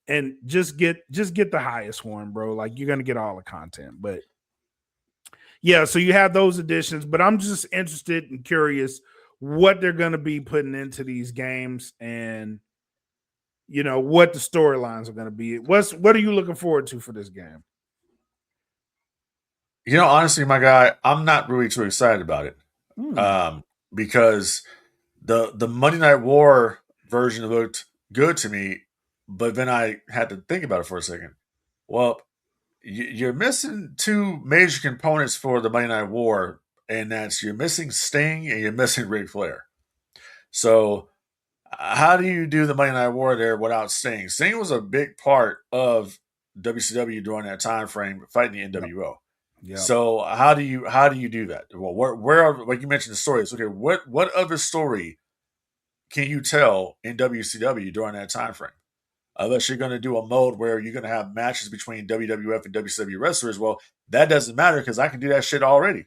and just get the highest one, bro. Like, you're gonna get all the content. But yeah, so you have those editions. But I'm just interested and curious what they're gonna be putting into these games, and what the storylines are going to be. What are you looking forward to for this game? Honestly, my guy, I'm not really too excited about it. Because the Monday Night War version looked good to me, but then I had to think about it for a second. Well, you're missing 2 major components for the Monday Night War, and that's you're missing Sting and you're missing Ric Flair. So how do you do the Monday Night War there without Sting? Sting was a big part of WCW during that time frame, fighting the NWO. Yeah. So how do you do that? Well, where like you mentioned the stories. Okay, what other story can you tell in WCW during that time frame? Unless you're going to do a mode where you're going to have matches between WWF and WCW wrestlers, well, that doesn't matter because I can do that shit already.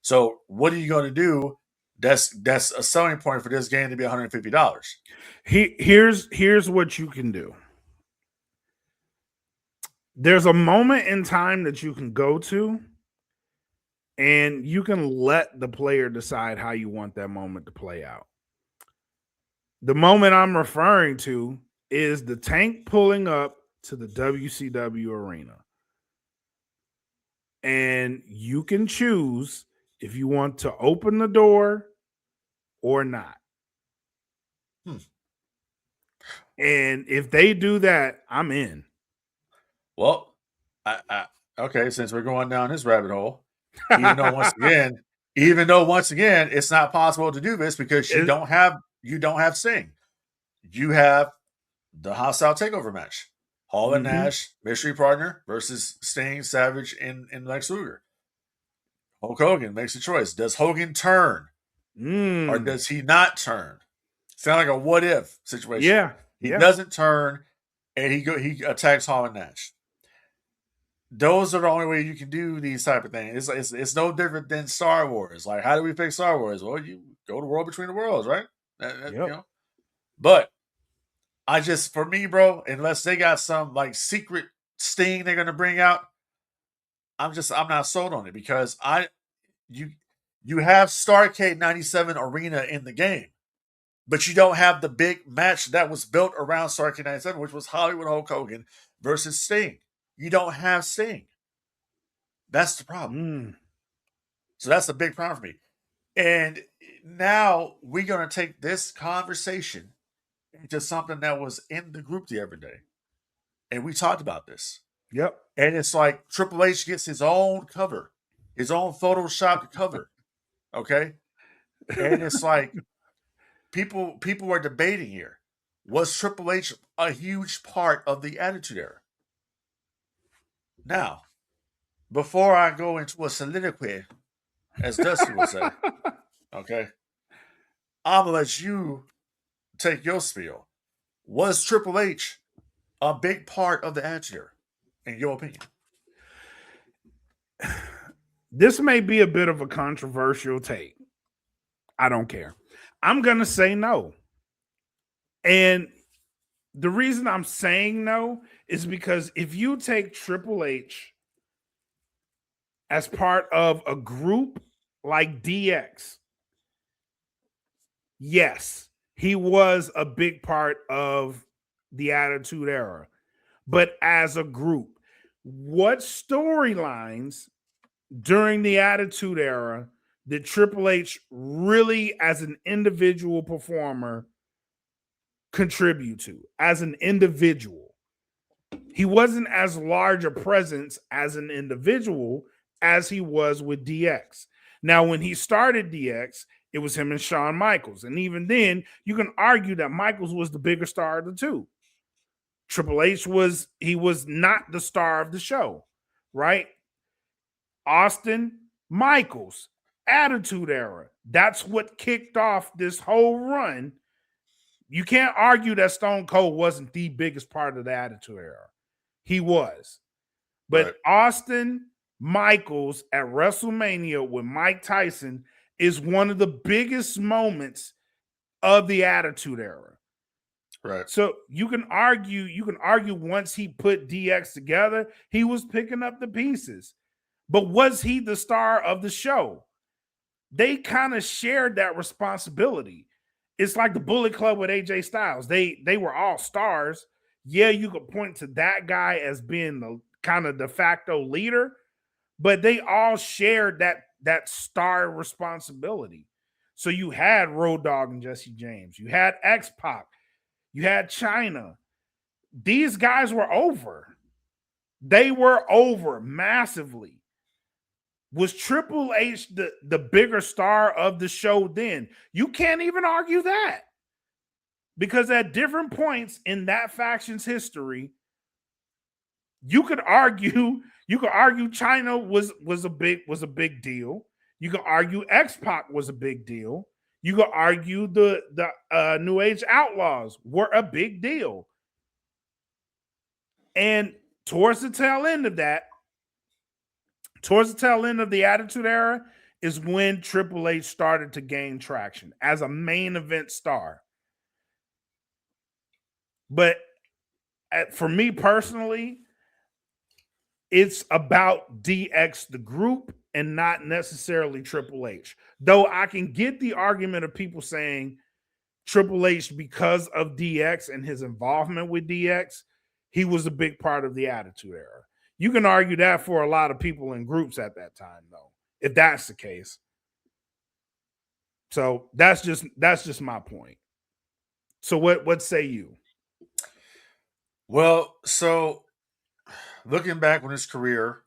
So what are you going to do? That's a selling point for this game to be $150. Here's what you can do. There's a moment in time that you can go to, and you can let the player decide how you want that moment to play out. The moment I'm referring to is the tank pulling up to the WCW arena. And you can choose if you want to open the door or not. And if they do that, I'm in. Well, okay, since we're going down this rabbit hole, even though once again it's not possible to do this because you don't have Sting. You have the Hostile Takeover match. Hall and Mhm. Nash, mystery partner, versus Sting, Savage, and Lex Luger. Hulk Hogan makes a choice. Does Hogan turn or does he not turn? Sound like a what if situation. Yeah. He Yeah. doesn't turn, and he attacks Hall and Nash. Those are the only way you can do these type of things. It's no different than Star Wars. Like, how do we fix Star Wars? Well, you go to World Between the Worlds, right? Yep. You know. But I just, for me, bro, unless they got some like secret Sting they're gonna bring out, I'm not sold on it because you have Starrcade 97 Arena in the game, but you don't have the big match that was built around Starrcade 97, which was Hollywood Hulk Hogan versus Sting. You don't have Sting. That's the problem. So that's the big problem for me. And now we're going to take this conversation into something that was in the group the other day. And we talked about this. Yep. And it's like Triple H gets his own cover, his own Photoshopped cover. Okay. And it's like people are debating here. Was Triple H a huge part of the Attitude Era? Now, before I go into a soliloquy, as Dusty would say, okay, I'm gonna let you take your spiel. Was Triple H a big part of the Attitude Era, in your opinion? This may be a bit of a controversial take. I don't care. I'm gonna say no. And the reason I'm saying no is because if you take Triple H as part of a group like DX, yes, he was a big part of the Attitude Era. But as a group, what storylines during the Attitude Era did Triple H really, as an individual performer, contribute to? As an individual, he wasn't as large a presence as an individual as he was with DX. Now, when he started DX, it was him and Shawn Michaels. And even then, you can argue that Michaels was the bigger star of the two. Triple H was not the star of the show, right? Austin, Michaels, Attitude Era. That's what kicked off this whole run. You can't argue that Stone Cold wasn't the biggest part of the Attitude Era. He was. But right. Austin, Michaels at WrestleMania with Mike Tyson is one of the biggest moments of the Attitude Era. Right. So you can argue once he put DX together, he was picking up the pieces. But was he the star of the show? They kind of shared that responsibility. It's like the Bullet Club with AJ Styles. They were all stars. Yeah, you could point to that guy as being the kind of de facto leader, but they all shared that star responsibility. So you had Road Dogg and Jesse James. You had X-Pac. You had China. These guys were over. They were over massively. Was Triple H the bigger star of the show then? You can't even argue that. Because at different points in that faction's history, you could argue China was a big deal. You could argue X-Pac was a big deal. You could argue the New Age Outlaws were a big deal. And towards the tail end of the Attitude Era is when Triple H started to gain traction as a main event star. But for me personally, it's about DX, the group, and not necessarily Triple H. Though I can get the argument of people saying Triple H, because of DX and his involvement with DX, he was a big part of the Attitude Era. You can argue that for a lot of people in groups at that time, though, if that's the case. So that's just my point. So what say you? Well, so looking back on his career,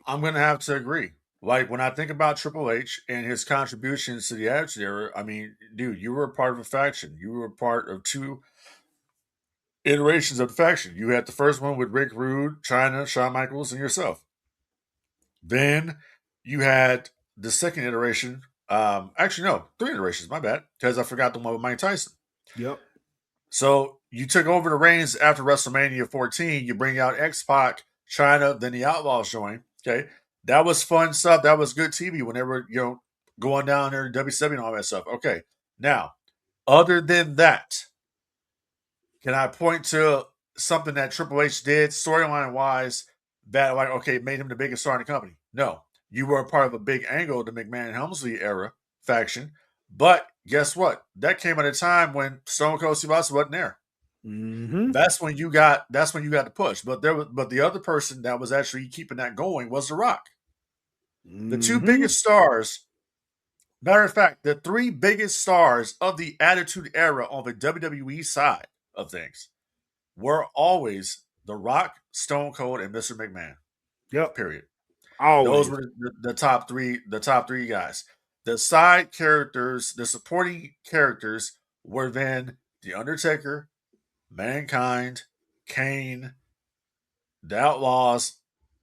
I'm going to have to agree. Like, when I think about Triple H and his contributions to the Attitude Era, I mean, dude, you were a part of a faction. You were a part of two iterations of the faction. You had the first one with Rick Rude, China, Shawn Michaels, and yourself. Then you had the second iteration. Actually, no, 3 iterations. My bad, because I forgot the one with Mike Tyson. Yep. So you took over the reins after WrestleMania 14. You bring out X-Pac, China, then the Outlaws join. Okay, that was fun stuff. That was good TV when they were going down there to WCW and all that stuff. Okay, now other than that, can I point to something that Triple H did storyline wise that made him the biggest star in the company? No, you were a part of a big angle, the McMahon Helmsley era faction. But guess what? That came at a time when Stone Cold Steve Austin wasn't there. Mm-hmm. That's when you got the push. But the other person that was actually keeping that going was The Rock. The 2 biggest stars. Matter of fact, the 3 biggest stars of the Attitude Era on the WWE side of things were always The Rock, Stone Cold, and Mr. McMahon. Yep. Period. Always. Those were the top 3. The top 3 guys. The side characters, the supporting characters, were then The Undertaker, Mankind, Kane, the Outlaws,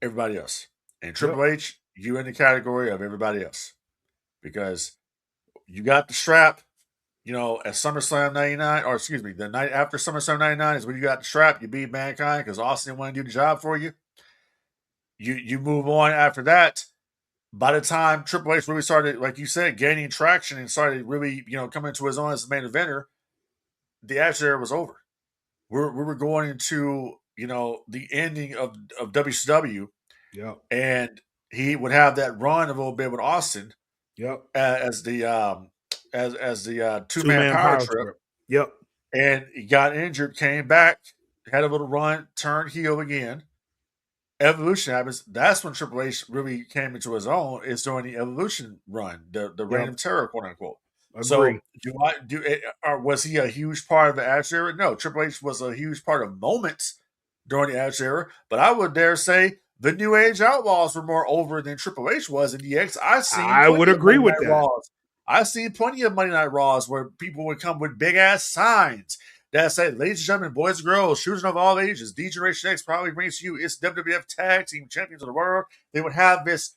everybody else. And Triple H, you in the category of everybody else. Because you got the strap, at SummerSlam 99, or excuse me, the night after SummerSlam 99 is when you got the strap. You beat Mankind because Austin didn't want to do the job for you. You move on after that. By the time Triple H really started, like you said, gaining traction and started really, coming to his own as the main eventer, the Attitude Era was over. We were going into, the ending of WCW. Yep. And he would have that run a little bit with Austin. Yep. As the two-man power trip. Yep. And he got injured, came back, had a little run, turned heel again. Evolution happens. That's when Triple H really came into his own. Is during the Evolution run, the Reign of Terror, quote unquote. Agree. So was he a huge part of the Attitude Era? No, Triple H was a huge part of moments during the Attitude Era. But I would dare say the New Age Outlaws were more over than Triple H was in DX. I would agree with that. Raws. I've seen plenty of Monday Night Raws where people would come with big ass signs that said, "Ladies and gentlemen, boys and girls, children of all ages, D-Generation X probably brings to you its WWF Tag Team Champions of the World." They would have this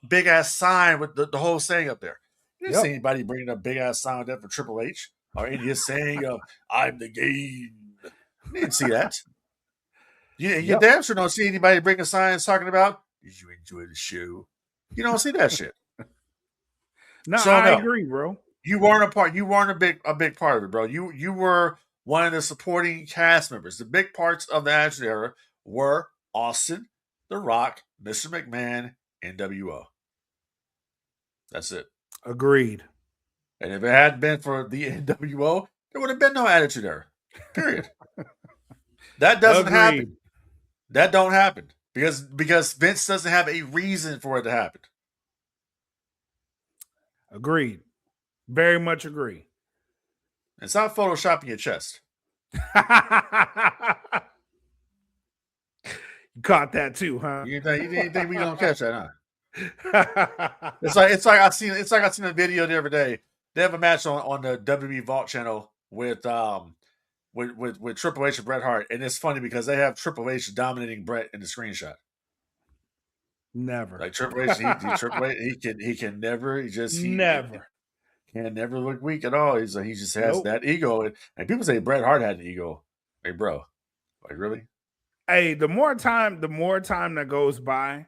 big ass sign with the whole saying up there. You didn't see anybody bringing a big ass sign with that for Triple H or any saying of "I'm the game." You didn't see that. You damn sure don't see anybody bringing signs talking about, "Did you enjoy the show?" You don't see that shit. No, I agree, bro. You weren't a part. You weren't a big part of it, bro. You were one of the supporting cast members. The big parts of the Attitude Era were Austin, The Rock, Mr. McMahon, NWO. That's it. Agreed. And if it hadn't been for the NWO, there would have been no Attitude Era. Period. That doesn't happen. That don't happen because Vince doesn't have a reason for it to happen. Agreed. Very much agree. It's not photoshopping your chest. You caught that too, huh? You didn't think we gonna catch that, huh? It's like I seen a video the other day. They have a match on the WWE Vault channel with Triple H and Bret Hart, and it's funny because they have Triple H dominating Bret in the screenshot. Never. Like Triple H, he can never. He can never look weak at all. He just has that ego, and people say Bret Hart had an ego. Hey, bro, like really? Hey, the more time that goes by,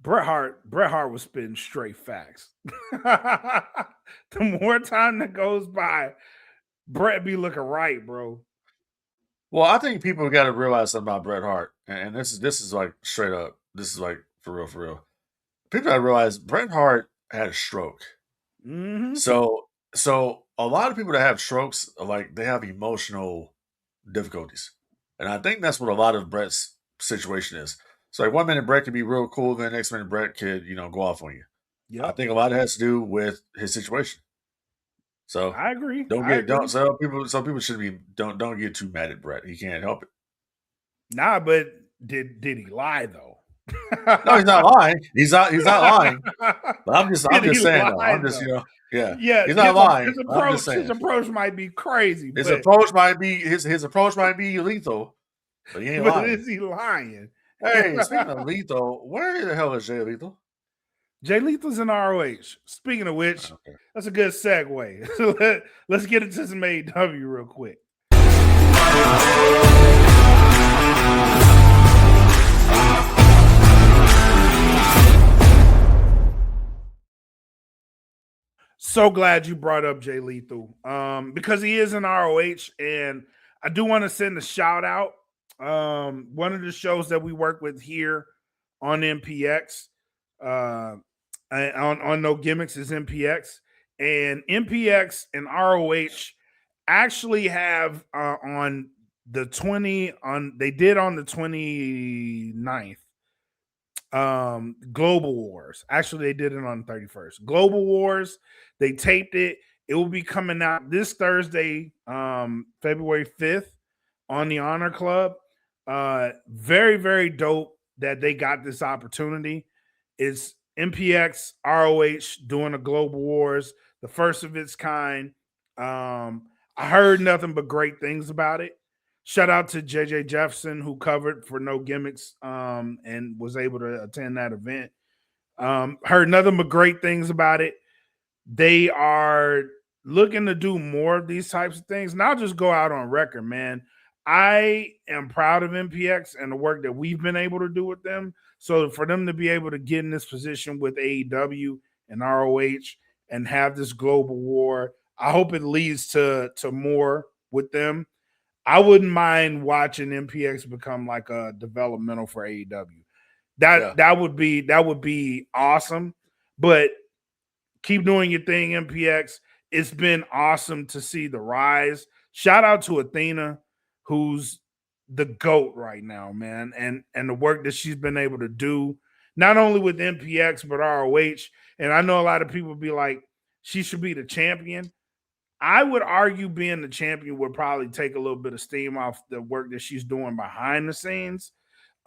Bret Hart was spitting straight facts. The more time that goes by, Bret be looking right, bro. Well, I think people got to realize something about Bret Hart, and this is like straight up. This is like for real. People got to realize Bret Hart had a stroke. Mm-hmm. So a lot of people that have strokes, like they have emotional difficulties, and I think that's what a lot of Bret's situation is. So like 1 minute Bret could be real cool, then the next minute Bret could go off on you. Yeah, I think a lot of it has to do with his situation. So I agree. Some people should be don't get too mad at Bret. He can't help it. Nah, but did he lie though? No, he's not lying. He's not lying. But I'm just saying though. I'm just, though? yeah. He's not lying. I'm just saying. His approach might be crazy. His approach might be lethal, but he ain't but lying. is he lying? Hey, speaking of lethal, where the hell is Jay Lethal? Jay Lethal's in ROH. Speaking of which, Okay. that's a good segue. Let's get into some AEW real quick. So glad you brought up Jay Lethal because he is in ROH, and I do want to send a shout out. One of the shows that we work with here on MPX, on No Gimmicks, is MPX, and MPX and ROH actually have on the 29th. Global Wars. Actually, they did it on the 31st. Global Wars. They taped it. It will be coming out this Thursday, February 5th, on the Honor Club. Very, very dope that they got this opportunity. It's MPX, ROH doing a Global Wars, the first of its kind. I heard nothing but great things about it. Shout out to JJ Jefferson, who covered for No Gimmicks and was able to attend that event. Heard nothing but great things about it. They are looking to do more of these types of things. And I'll just go out on record, man. I am proud of MPX and the work that we've been able to do with them. So for them to be able to get in this position with AEW and ROH and have this global war, I hope it leads to more with them. I wouldn't mind watching MPX become like a developmental for AEW. That would be awesome. But keep doing your thing, MPX. It's been awesome to see the rise. Shout out to Athena, who's the GOAT right now, man, and the work that she's been able to do, not only with MPX but ROH. And I know a lot of people be like, she should be the champion. I would argue being the champion would probably take a little bit of steam off the work that she's doing behind the scenes.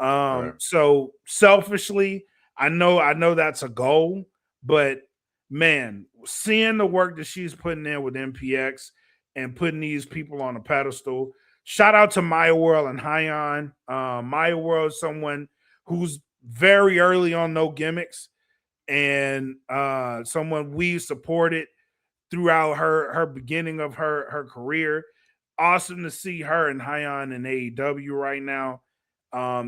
Right. So selfishly, I know that's a goal, but man, seeing the work that she's putting in with MPX and putting these people on a pedestal. Shout out to Maya World and Hyon. Maya World is someone who's very early on No Gimmicks and someone we supported throughout her beginning of her career. Awesome to see her and Hyon in AEW right now.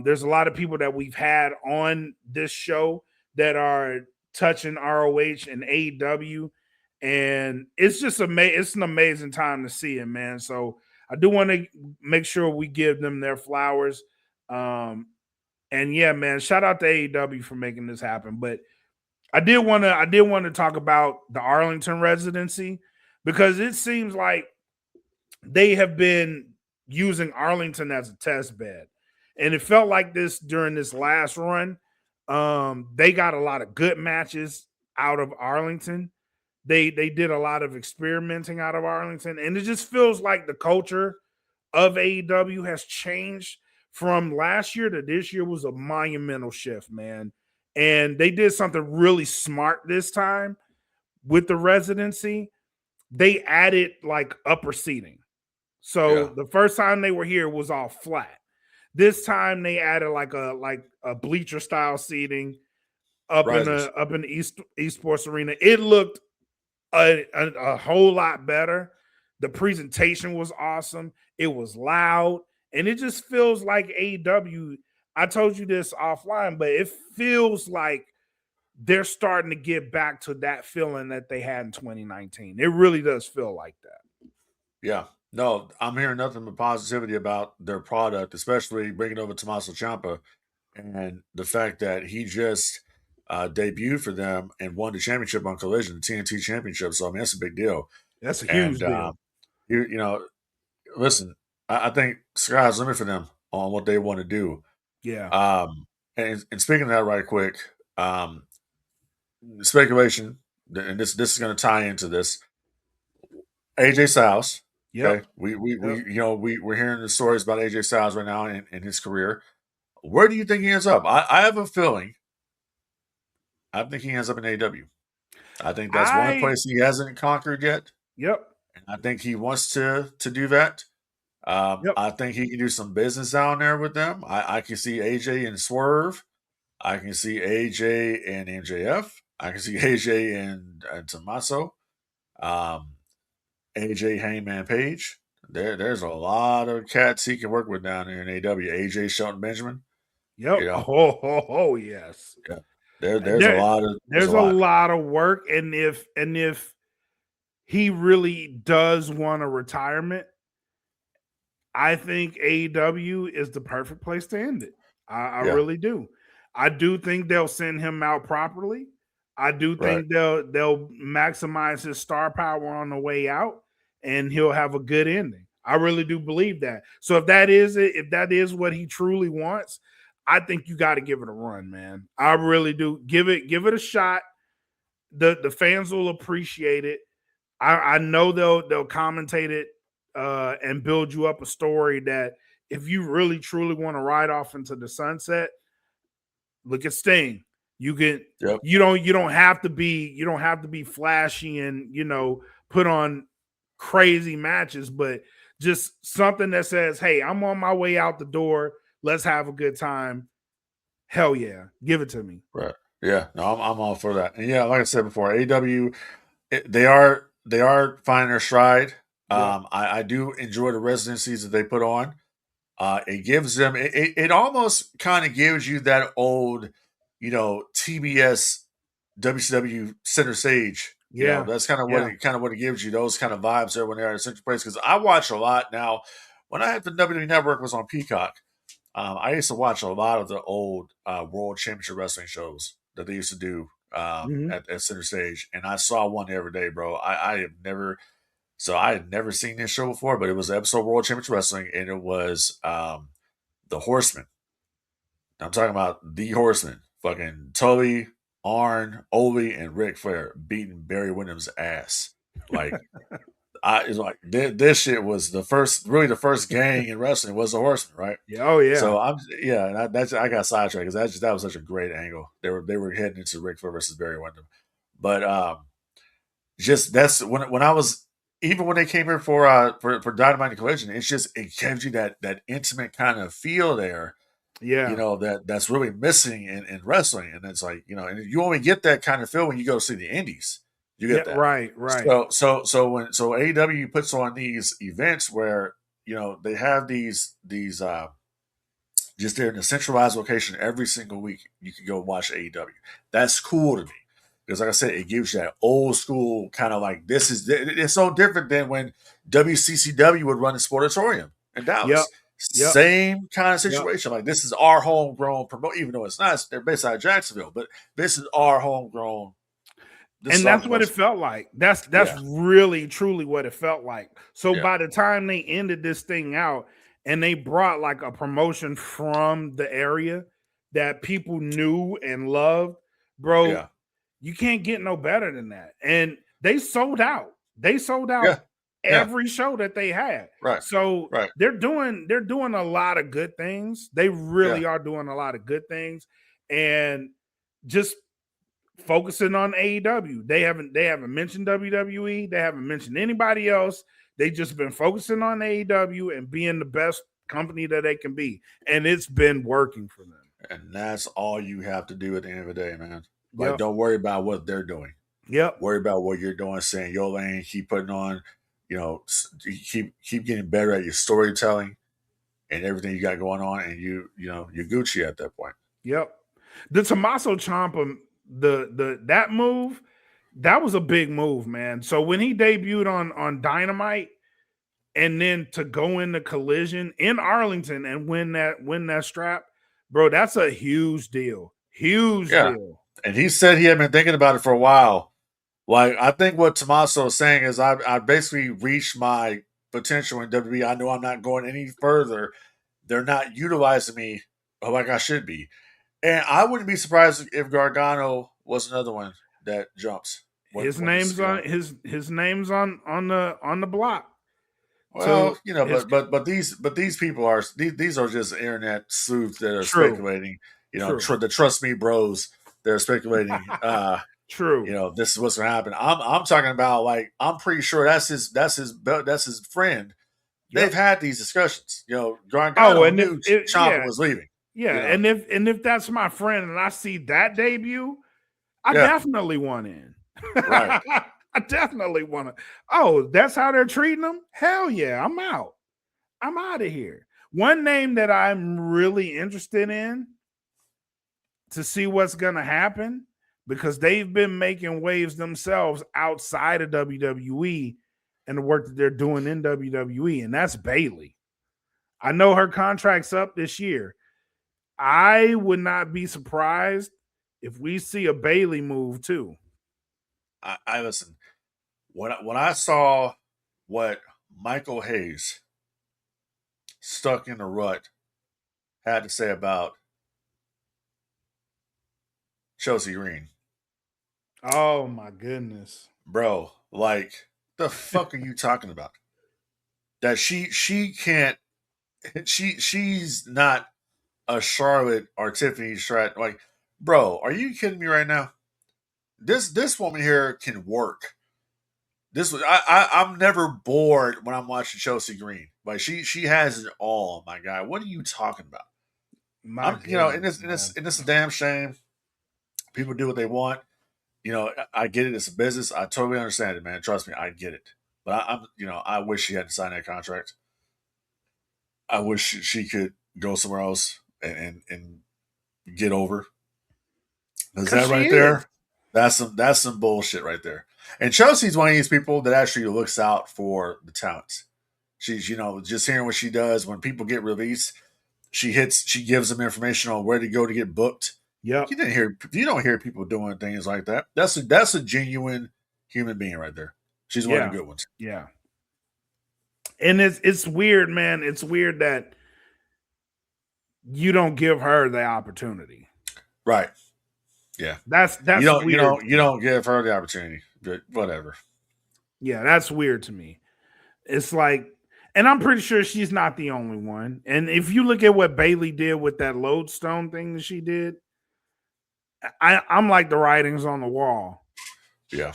There's a lot of people that we've had on this show that are touching ROH and AEW, and it's just it's an amazing time to see it, man. So I do want to make sure we give them their flowers. And yeah, man, shout out to AEW for making this happen. But I did want to talk about the Arlington residency because it seems like they have been using Arlington as a test bed. And it felt like this during this last run. They got a lot of good matches out of Arlington. They did a lot of experimenting out of Arlington. And it just feels like the culture of AEW has changed from last year to this year. Was a monumental shift, man. And they did something really smart this time with the residency. They added like upper seating. So the first time they were here was all flat. This time they added like a bleacher style seating up in the East Sports Arena. It looked a whole lot better. The presentation was awesome. It was loud, and it just feels like AEW. I told you this offline, but it feels like they're starting to get back to that feeling that they had in 2019. It really does feel like that. Yeah. No, I'm hearing nothing but positivity about their product, especially bringing over Tommaso Ciampa and the fact that he just debuted for them and won the championship on Collision, the TNT championship. So, I mean, that's a big deal. That's a huge deal. You know, listen, I think sky's the limit for them on what they want to do. Yeah. And speaking of that right quick, speculation, and this is going to tie into this. AJ Styles. Yep. Okay. We're hearing the stories about AJ Styles right now in his career. Where do you think he ends up? I have a feeling. I think he ends up in AEW. I think that's one place he hasn't conquered yet. Yep. And I think he wants to do that. Yep. I think he can do some business down there with them. I can see AJ and Swerve. I can see AJ and MJF. I can see AJ and Tommaso. AJ Hangman Page. There's a lot of cats he can work with down there in AW. AJ Shelton Benjamin. Yep. You know? Oh, yes. Yeah. There's a lot of there's a lot of work, and if he really does want a retirement, I think AEW is the perfect place to end it. I really do. I do think they'll send him out properly. I do think they'll maximize his star power on the way out, and he'll have a good ending. I really do believe that. So if that is it, if that is what he truly wants, I think you got to give it a run, man. I really do. Give it a shot. The fans will appreciate it. I know they'll commentate it and build you up a story that if you really truly want to ride off into the sunset, look at Sting. You can you don't have to be flashy and put on crazy matches, but just something that says, hey, I'm on my way out the door. Let's have a good time. Hell yeah. Give it to me. Right. Yeah. No, I'm all for that. And yeah, like I said before, AEW, they are finding their stride. I do enjoy the residencies that they put on. It gives them it almost kind of gives you that old, TBS WCW center stage. That's kind of what it gives you, those kind of vibes there when they're at a central place. Because I watch a lot now. When I had the WWE Network was on Peacock, I used to watch a lot of the old World Championship Wrestling shows that they used to do at Center Stage, and I saw one every day, bro. I had never seen this show before, but it was an episode of World Championship Wrestling, and it was the Horsemen. I'm talking about the Horsemen, fucking Tully, Arn, Ole, and Ric Flair beating Barry Windham's ass. Like, it's like this shit was the first gang in wrestling was the Horsemen, right? Yeah, oh yeah. So I got sidetracked because that was such a great angle. They were heading into Ric Flair versus Barry Windham, but just that's when I was, even when they came here for Dynamite and Collision, it gives you that intimate kind of feel there. Yeah, that's really missing in wrestling, and it's like and you only get that kind of feel when you go see the indies. You get that right. So when AEW puts on these events where they have these just they're in a centralized location every single week, you can go watch AEW. That's cool to me because, like I said, it gives you that old school kind of like it's so different than when WCCW would run a Sportatorium in Dallas. Same kind of situation. Like, this is our homegrown promote, even though it's not. They're based out of Jacksonville, but this is our homegrown. And that's what it felt like. That's really truly what it felt like. So by the time they ended this thing out and they brought like a promotion from the area that people knew and loved, bro, you can't get no better than that. And they sold out. Every show that they had. Right. So they're doing a lot of good things. They really are doing a lot of good things. And just focusing on AEW. They haven't mentioned WWE. They haven't mentioned anybody else. They just been focusing on AEW and being the best company that they can be. And it's been working for them. And that's all you have to do at the end of the day, man. Like, don't worry about what they're doing. Worry about what you're doing, saying your lane, keep putting on, keep getting better at your storytelling and everything you got going on, and you're Gucci at that point. The Tommaso Ciampa, that move, that was a big move, man. So when he debuted on Dynamite and then to go into Collision in Arlington and win that strap, bro, that's a huge deal. Huge deal. And he said he had been thinking about it for a while. Like, I think what Tommaso is saying is I basically reached my potential in WWE. I know I'm not going any further. They're not utilizing me like I should be. And I wouldn't be surprised if Gargano was another one that jumps. His name's on the block. Well, it's but these people are these are just internet sleuths that are true. speculating. True. The trust me bros. They're speculating. True. This is what's gonna happen. I'm talking about like I'm pretty sure that's his friend. They've Yep. had these discussions. Oh, Gargano and knew Ciampa was leaving. Yeah, and if that's my friend and I see that debut, I definitely want in. Right. I definitely want to. Oh, that's how they're treating them? Hell yeah, I'm out. I'm out of here. One name that I'm really interested in to see what's going to happen, because they've been making waves themselves outside of WWE and the work that they're doing in WWE, and that's Bayley. I know her contract's up this year. I would not be surprised if we see a Bayley move too. I listen. When I saw what Michael Hayes stuck in the rut had to say about Chelsea Green, Oh my goodness, bro, like the fuck are you talking about? That she can't she's not a Charlotte or Tiffany Stratton. Like, bro, are you kidding me right now? This woman here can work. I'm never bored when I'm watching Chelsea Green. Like she has it all, my guy. What are you talking about? And it's a damn shame. People do what they want. I get it. It's a business. I totally understand it, man. Trust me, I get it. But I wish she had to sign that contract. I wish she could go somewhere else and get over. Is that right there? That's some bullshit right there. And Chelsea's one of these people that actually looks out for the talents. She's, just hearing what she does when people get released, she gives them information on where to go to get booked. Yeah. You don't hear people doing things like that. That's a genuine human being right there. She's one of the good ones. Yeah. And it's weird, man. It's weird that you don't give her the opportunity. Right. Yeah. That's weird. You don't give her the opportunity, but whatever. Yeah, that's weird to me. It's like, and I'm pretty sure she's not the only one. And if you look at what Bayley did with that lodestone thing that she did, I'm like, the writing's on the wall. Yeah.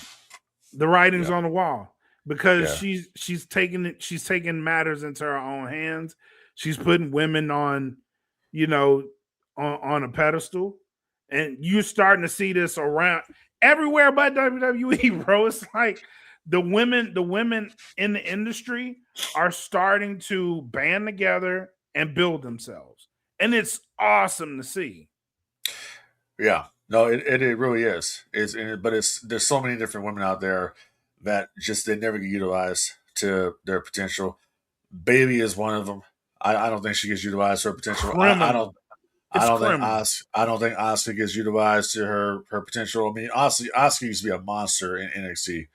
The writing's on the wall. Because she's taking matters into her own hands. She's putting women on, on a pedestal. And you're starting to see this around everywhere but WWE, bro. It's like the women in the industry are starting to band together and build themselves. And it's awesome to see. Yeah. No, it really is. There's so many different women out there that just they never get utilized to their potential. Bailey is one of them. I don't think she gets utilized to her potential. I don't think Asuka gets utilized to her potential. I mean, Asuka used to be a monster in NXT,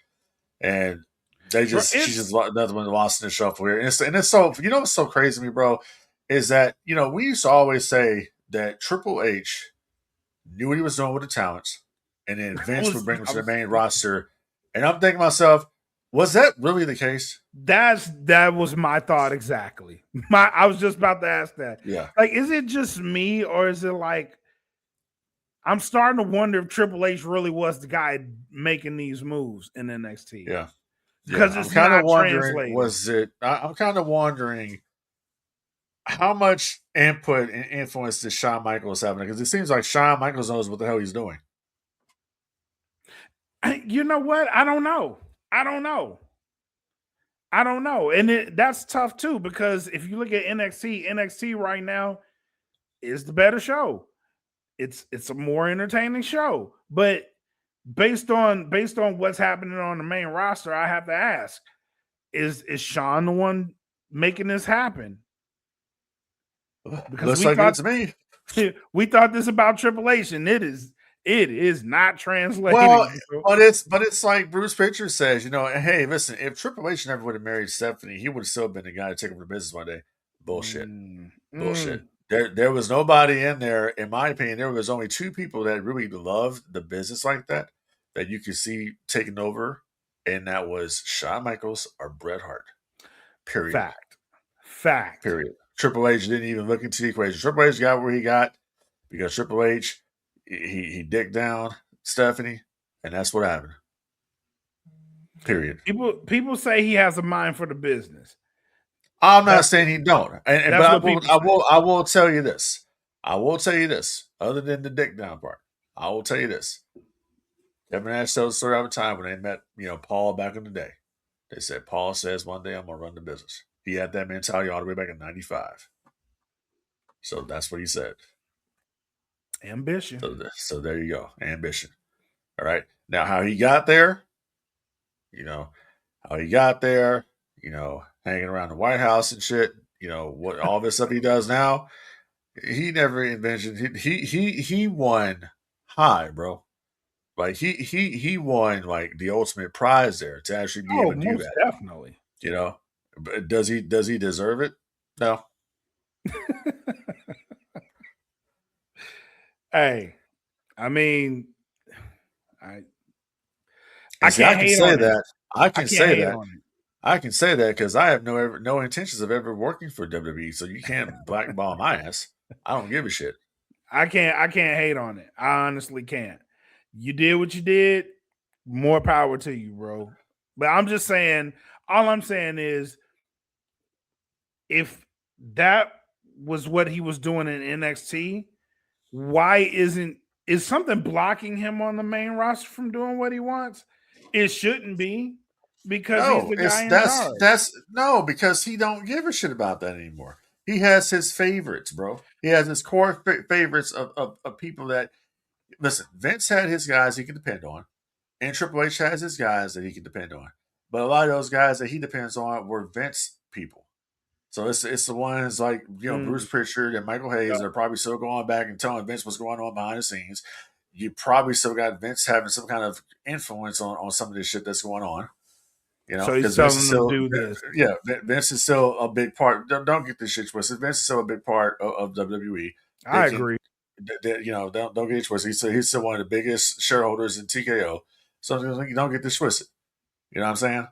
and she's just another one lost in the shuffle here. And it's so what's so crazy to me, bro, is that we used to always say that Triple H knew what he was doing with the talents, and then Vince would bring them to the main roster. And I'm thinking to myself, was that really the case? That was my thought exactly. I was just about to ask that. Yeah. Like, is it just me, or is it like I'm starting to wonder if Triple H really was the guy making these moves in NXT? Yeah. Because it's kind of wondering, I'm kind of wondering how much input and influence does Shawn Michaels have? Because it seems like Shawn Michaels knows what the hell he's doing. You know what? I don't know. And that's tough too, because if you look at NXT right now is the better show. It's a more entertaining show. But based on what's happening on the main roster, I have to ask, is Shawn the one making this happen? Because looks like it's me. We thought this about Triple H, and it is not translating. Well, but it's like Bruce Pritchard says, hey, listen, if Triple H never would have married Stephanie, he would have still been the guy to take over the business one day. Bullshit. Bullshit. There was nobody in there, in my opinion, there was only two people that really loved the business like that you could see taking over, and that was Shawn Michaels or Bret Hart. Period. Fact. Period. Triple H didn't even look into the equation. Triple H got where he got because Triple H he dicked down Stephanie, and that's what happened. Period. People say he has a mind for the business. I'm not saying he don't, but I will tell you this. I will tell you this. Other than the dick down part, I will tell you this. Kevin Nash tells the story all the time when they met, Paul back in the day. They said Paul says one day I'm gonna run the business. He had that mentality all the way back in '95. So that's what he said. Ambition. So there you go. Ambition. All right. Now how he got there, hanging around the White House and shit, what all this stuff he does now, he never envisioned he won high, bro. Like he won like the ultimate prize there to actually be able to do that. Definitely. But does he deserve it? No. Hey, I mean, I can say that. I can say that because I have no intentions of ever working for WWE. So you can't blackball my ass. I don't give a shit. I can't hate on it. I honestly can't. You did what you did. More power to you, bro. But I'm just saying. All I'm saying is, if that was what he was doing in NXT, why is something blocking him on the main roster from doing what he wants? It shouldn't be, because he's the guy in charge. Because he don't give a shit about that anymore. He has his favorites, bro. He has his core favorites of people that listen. Vince had his guys he can depend on, and Triple H has his guys that he can depend on. But a lot of those guys that he depends on were Vince people. So it's the ones like Bruce Pritchard and Michael Hayes that are probably still going back and telling Vince what's going on behind the scenes. You probably still got Vince having some kind of influence on some of this shit that's going on. So he's telling them to do this. Yeah, Vince is still a big part. Don't get this shit twisted. Vince is still a big part of WWE. I agree. Don't get it twisted. He's still one of the biggest shareholders in TKO. So you don't get this twisted. You know what I'm saying?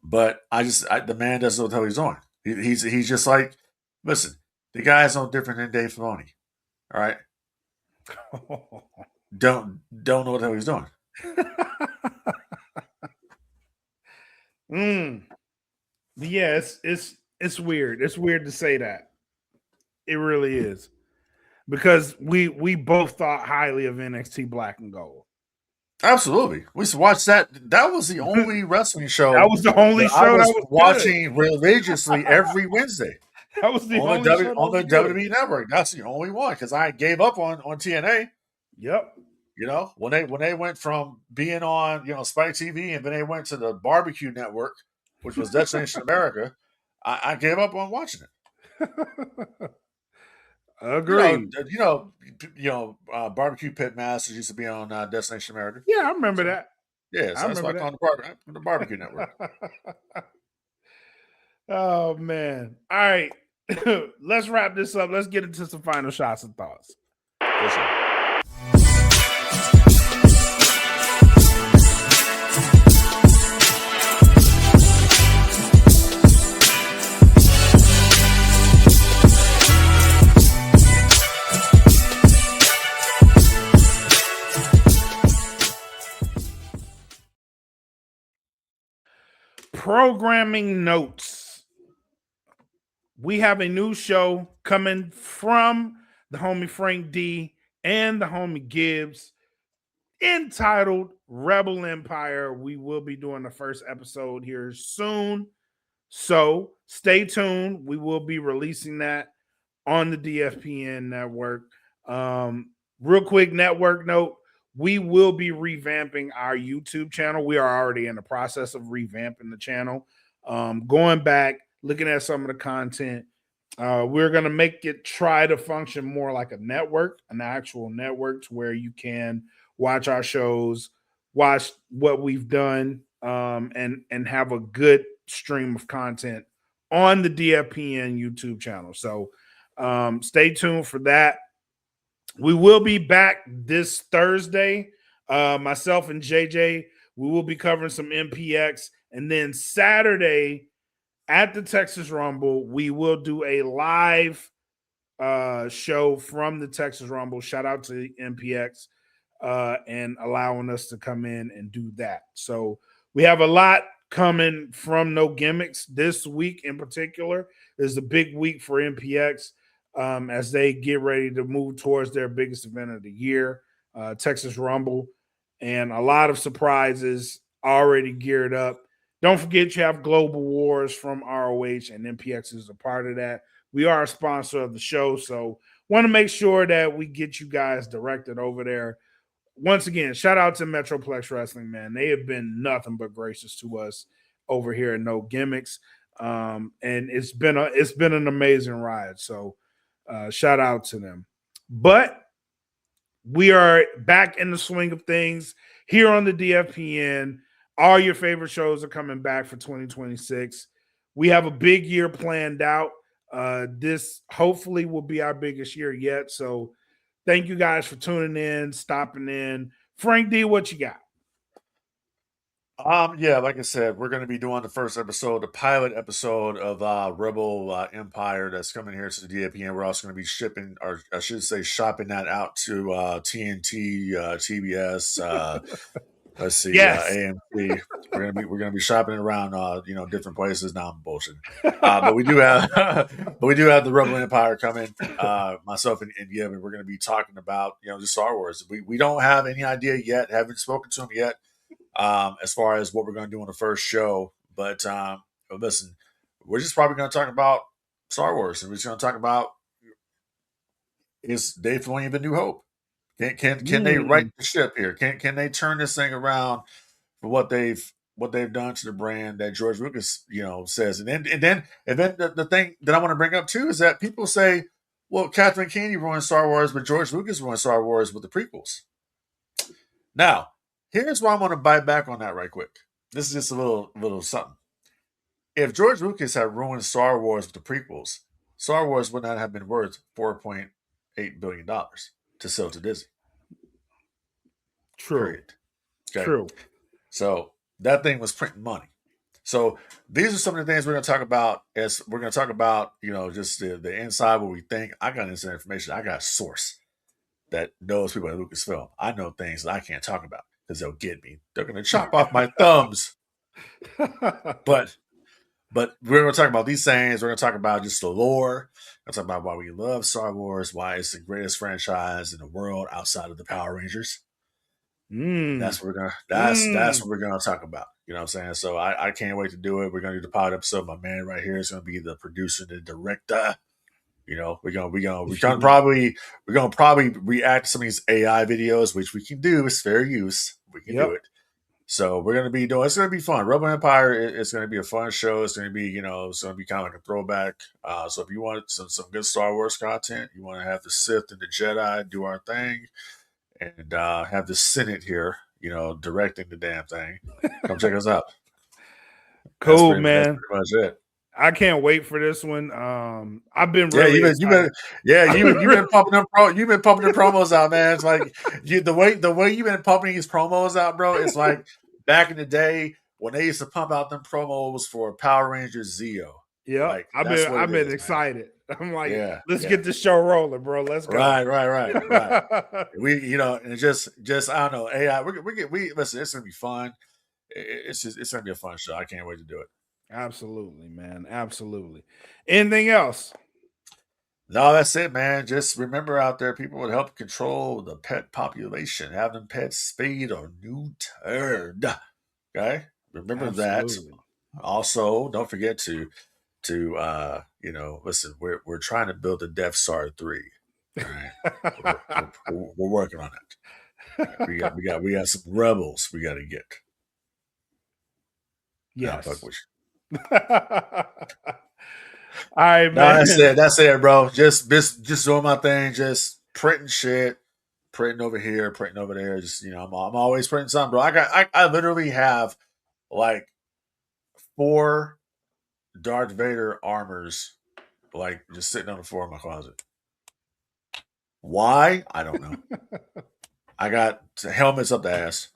But the man doesn't know what the hell he's doing. He's just like, listen, the guy is no different than Dave Filoni. All right. Don't know what the hell he's doing. Yeah, it's weird. It's weird to say that. It really is. Because we both thought highly of NXT Black and Gold. Absolutely. We used to watch that. That was the only wrestling show. That was the only show I was that was watching religiously every Wednesday. That was the only show on the WWE Network. That's the only one because I gave up on TNA. Yep. When they went from being on Spike TV and then they went to the Barbecue Network, which was Destination America, I gave up on watching it. Agreed. Barbecue Pit Masters used to be on Destination America. Yeah, I remember that. Yeah, so that's why I call it the Barbecue Network. Oh man! All right, let's wrap this up. Let's get into some final shots and thoughts. Listen. Programming notes. We have a new show coming from the homie Frank D and the homie Gibbs entitled Rebel Empire. We will be doing the first episode here soon. So stay tuned. We will be releasing that on the DFPN network. Real quick network note. We will be revamping our YouTube channel. We are already in the process of revamping the channel. Going back, looking at some of the content. We're going to try to function more like a network, an actual network to where you can watch our shows, watch what we've done, and have a good stream of content on the DFPN YouTube channel. So stay tuned for that. We will be back this Thursday. Myself and JJ, we will be covering some MPX. And then Saturday, at the Texas Rumble, we will do a live show from the Texas Rumble. Shout out to MPX and allowing us to come in and do that. So we have a lot coming from No Gimmicks this week in particular. Is a big week for MPX as they get ready to move towards their biggest event of the year, Texas Rumble, and a lot of surprises already geared up. Don't forget you have Global Wars from ROH, and MPX is a part of that. We are a sponsor of the show, so want to make sure that we get you guys directed over there. Once again, shout out to Metroplex Wrestling, man. They have been nothing but gracious to us over here at No Gimmicks, and it's been an amazing ride. So, shout out to them. But we are back in the swing of things here on the DFPN. All your favorite shows are coming back for 2026. We have a big year planned out. This hopefully will be our biggest year yet. So thank you guys for tuning in, stopping in. Frank D, what you got? Yeah, like I said, we're going to be doing the first episode, the pilot episode of Rebel Empire that's coming here to the DFPN. We're also going to be shipping, or I should say, shopping that out to TNT, TBS. Let's see, Yes. AMC. We're gonna be shopping around, different places. Now I'm bullshitting, but we do have, the Rebel Empire coming. Myself and Gavin, we're gonna be talking about, the Star Wars. We don't have any idea yet. Haven't spoken to them yet. As far as what we're going to do on the first show. But listen, we're just probably going to talk about Star Wars, and we're just going to talk about, is Dave Filoni the New Hope? Can they right the ship here? Can they turn this thing around for what they've done to the brand that George Lucas says? And then the thing that I want to bring up too is that people say, well, Kathleen Kennedy ruined Star Wars, but George Lucas ruined Star Wars with the prequels. Now, here's why I'm going to bite back on that right quick. This is just a little something. If George Lucas had ruined Star Wars with the prequels, Star Wars would not have been worth $4.8 billion to sell to Disney. True. Period. Okay? True. So that thing was printing money. So these are some of the things we're going to talk about. As we're going to talk about, just the inside, what we think. I got inside information. I got a source that knows people at Lucasfilm. I know things that I can't talk about because they'll get me. They're going to chop off my thumbs. But we're going to talk about these things. We're going to talk about just the lore. We're going to talk about why we love Star Wars, why it's the greatest franchise in the world outside of the Power Rangers. That's what we're gonna. That's what we're gonna talk about. You know what I'm saying? So I can't wait to do it. We're gonna do the pilot episode. My man right here is gonna be the producer, the director. We're gonna probably react to some of these AI videos, which we can do. It's fair use. We can do it. So we're gonna be doing. It's gonna be fun. Rebel Empire. It's gonna be a fun show. It's gonna be it's gonna be kind of like a throwback. So if you want some good Star Wars content, you want to have the Sith and the Jedi do our thing. And have the Senate here, directing the damn thing. Come check us out. Cool, man. That's pretty much it. I can't wait for this one. I've been really you've been pumping them promos out, man. It's like the way you've been pumping these promos out, bro. It's like back in the day when they used to pump out them promos for Power Rangers Zeo. Yeah, like, I've been excited. Man. I'm like, let's get this show rolling, bro. Let's go. Right. We, and just I don't know, AI. We listen. It's gonna be fun. It's gonna be a fun show. I can't wait to do it. Absolutely, man. Absolutely. Anything else? No, that's it, man. Just remember out there, people would help control the pet population. Have them pets spayed or neutered. Okay, remember that. Also, don't forget to listen, we're trying to build a Death Star 3. All right? we're working on it. We got some rebels we got to get. Yes. All right, man. That's it, bro. Just doing my thing. Just printing shit, printing over here, printing over there. Just I'm always printing something, bro. I literally have like 4 Darth Vader armors, like just sitting on the floor of my closet. Why? I don't know. I got helmets up the ass.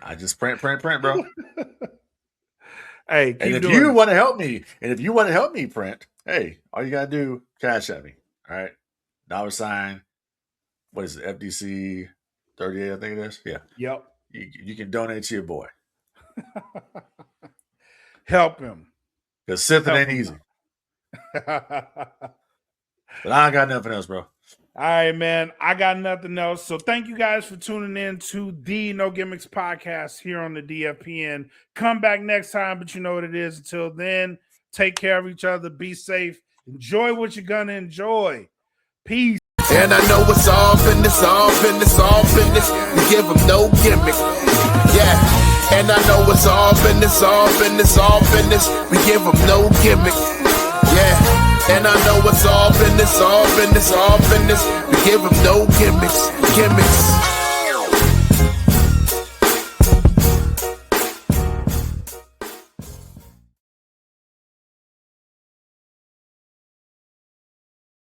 I just print, bro. Hey, keep And if doing you it. want to help me, print, hey, all you gotta do, cash at me. All right. $, what is it, FDC 38, I think it is. Yeah. Yep. You can donate to your boy. Help him. Because Sith Help ain't him easy. out. But I ain't got nothing else, bro. All right, man. I got nothing else. So thank you guys for tuning in to the No Gimmicks podcast here on the DFPN. Come back next time, but you know what it is. Until then, take care of each other. Be safe. Enjoy what you're going to enjoy. Peace. And I know it's all business, all business, all business. We give them no gimmick. Yeah. And I know it's all business, all business, all business. We give them no gimmick. Yeah. And I know it's all business, all business, all business. We give them no gimmicks, gimmicks.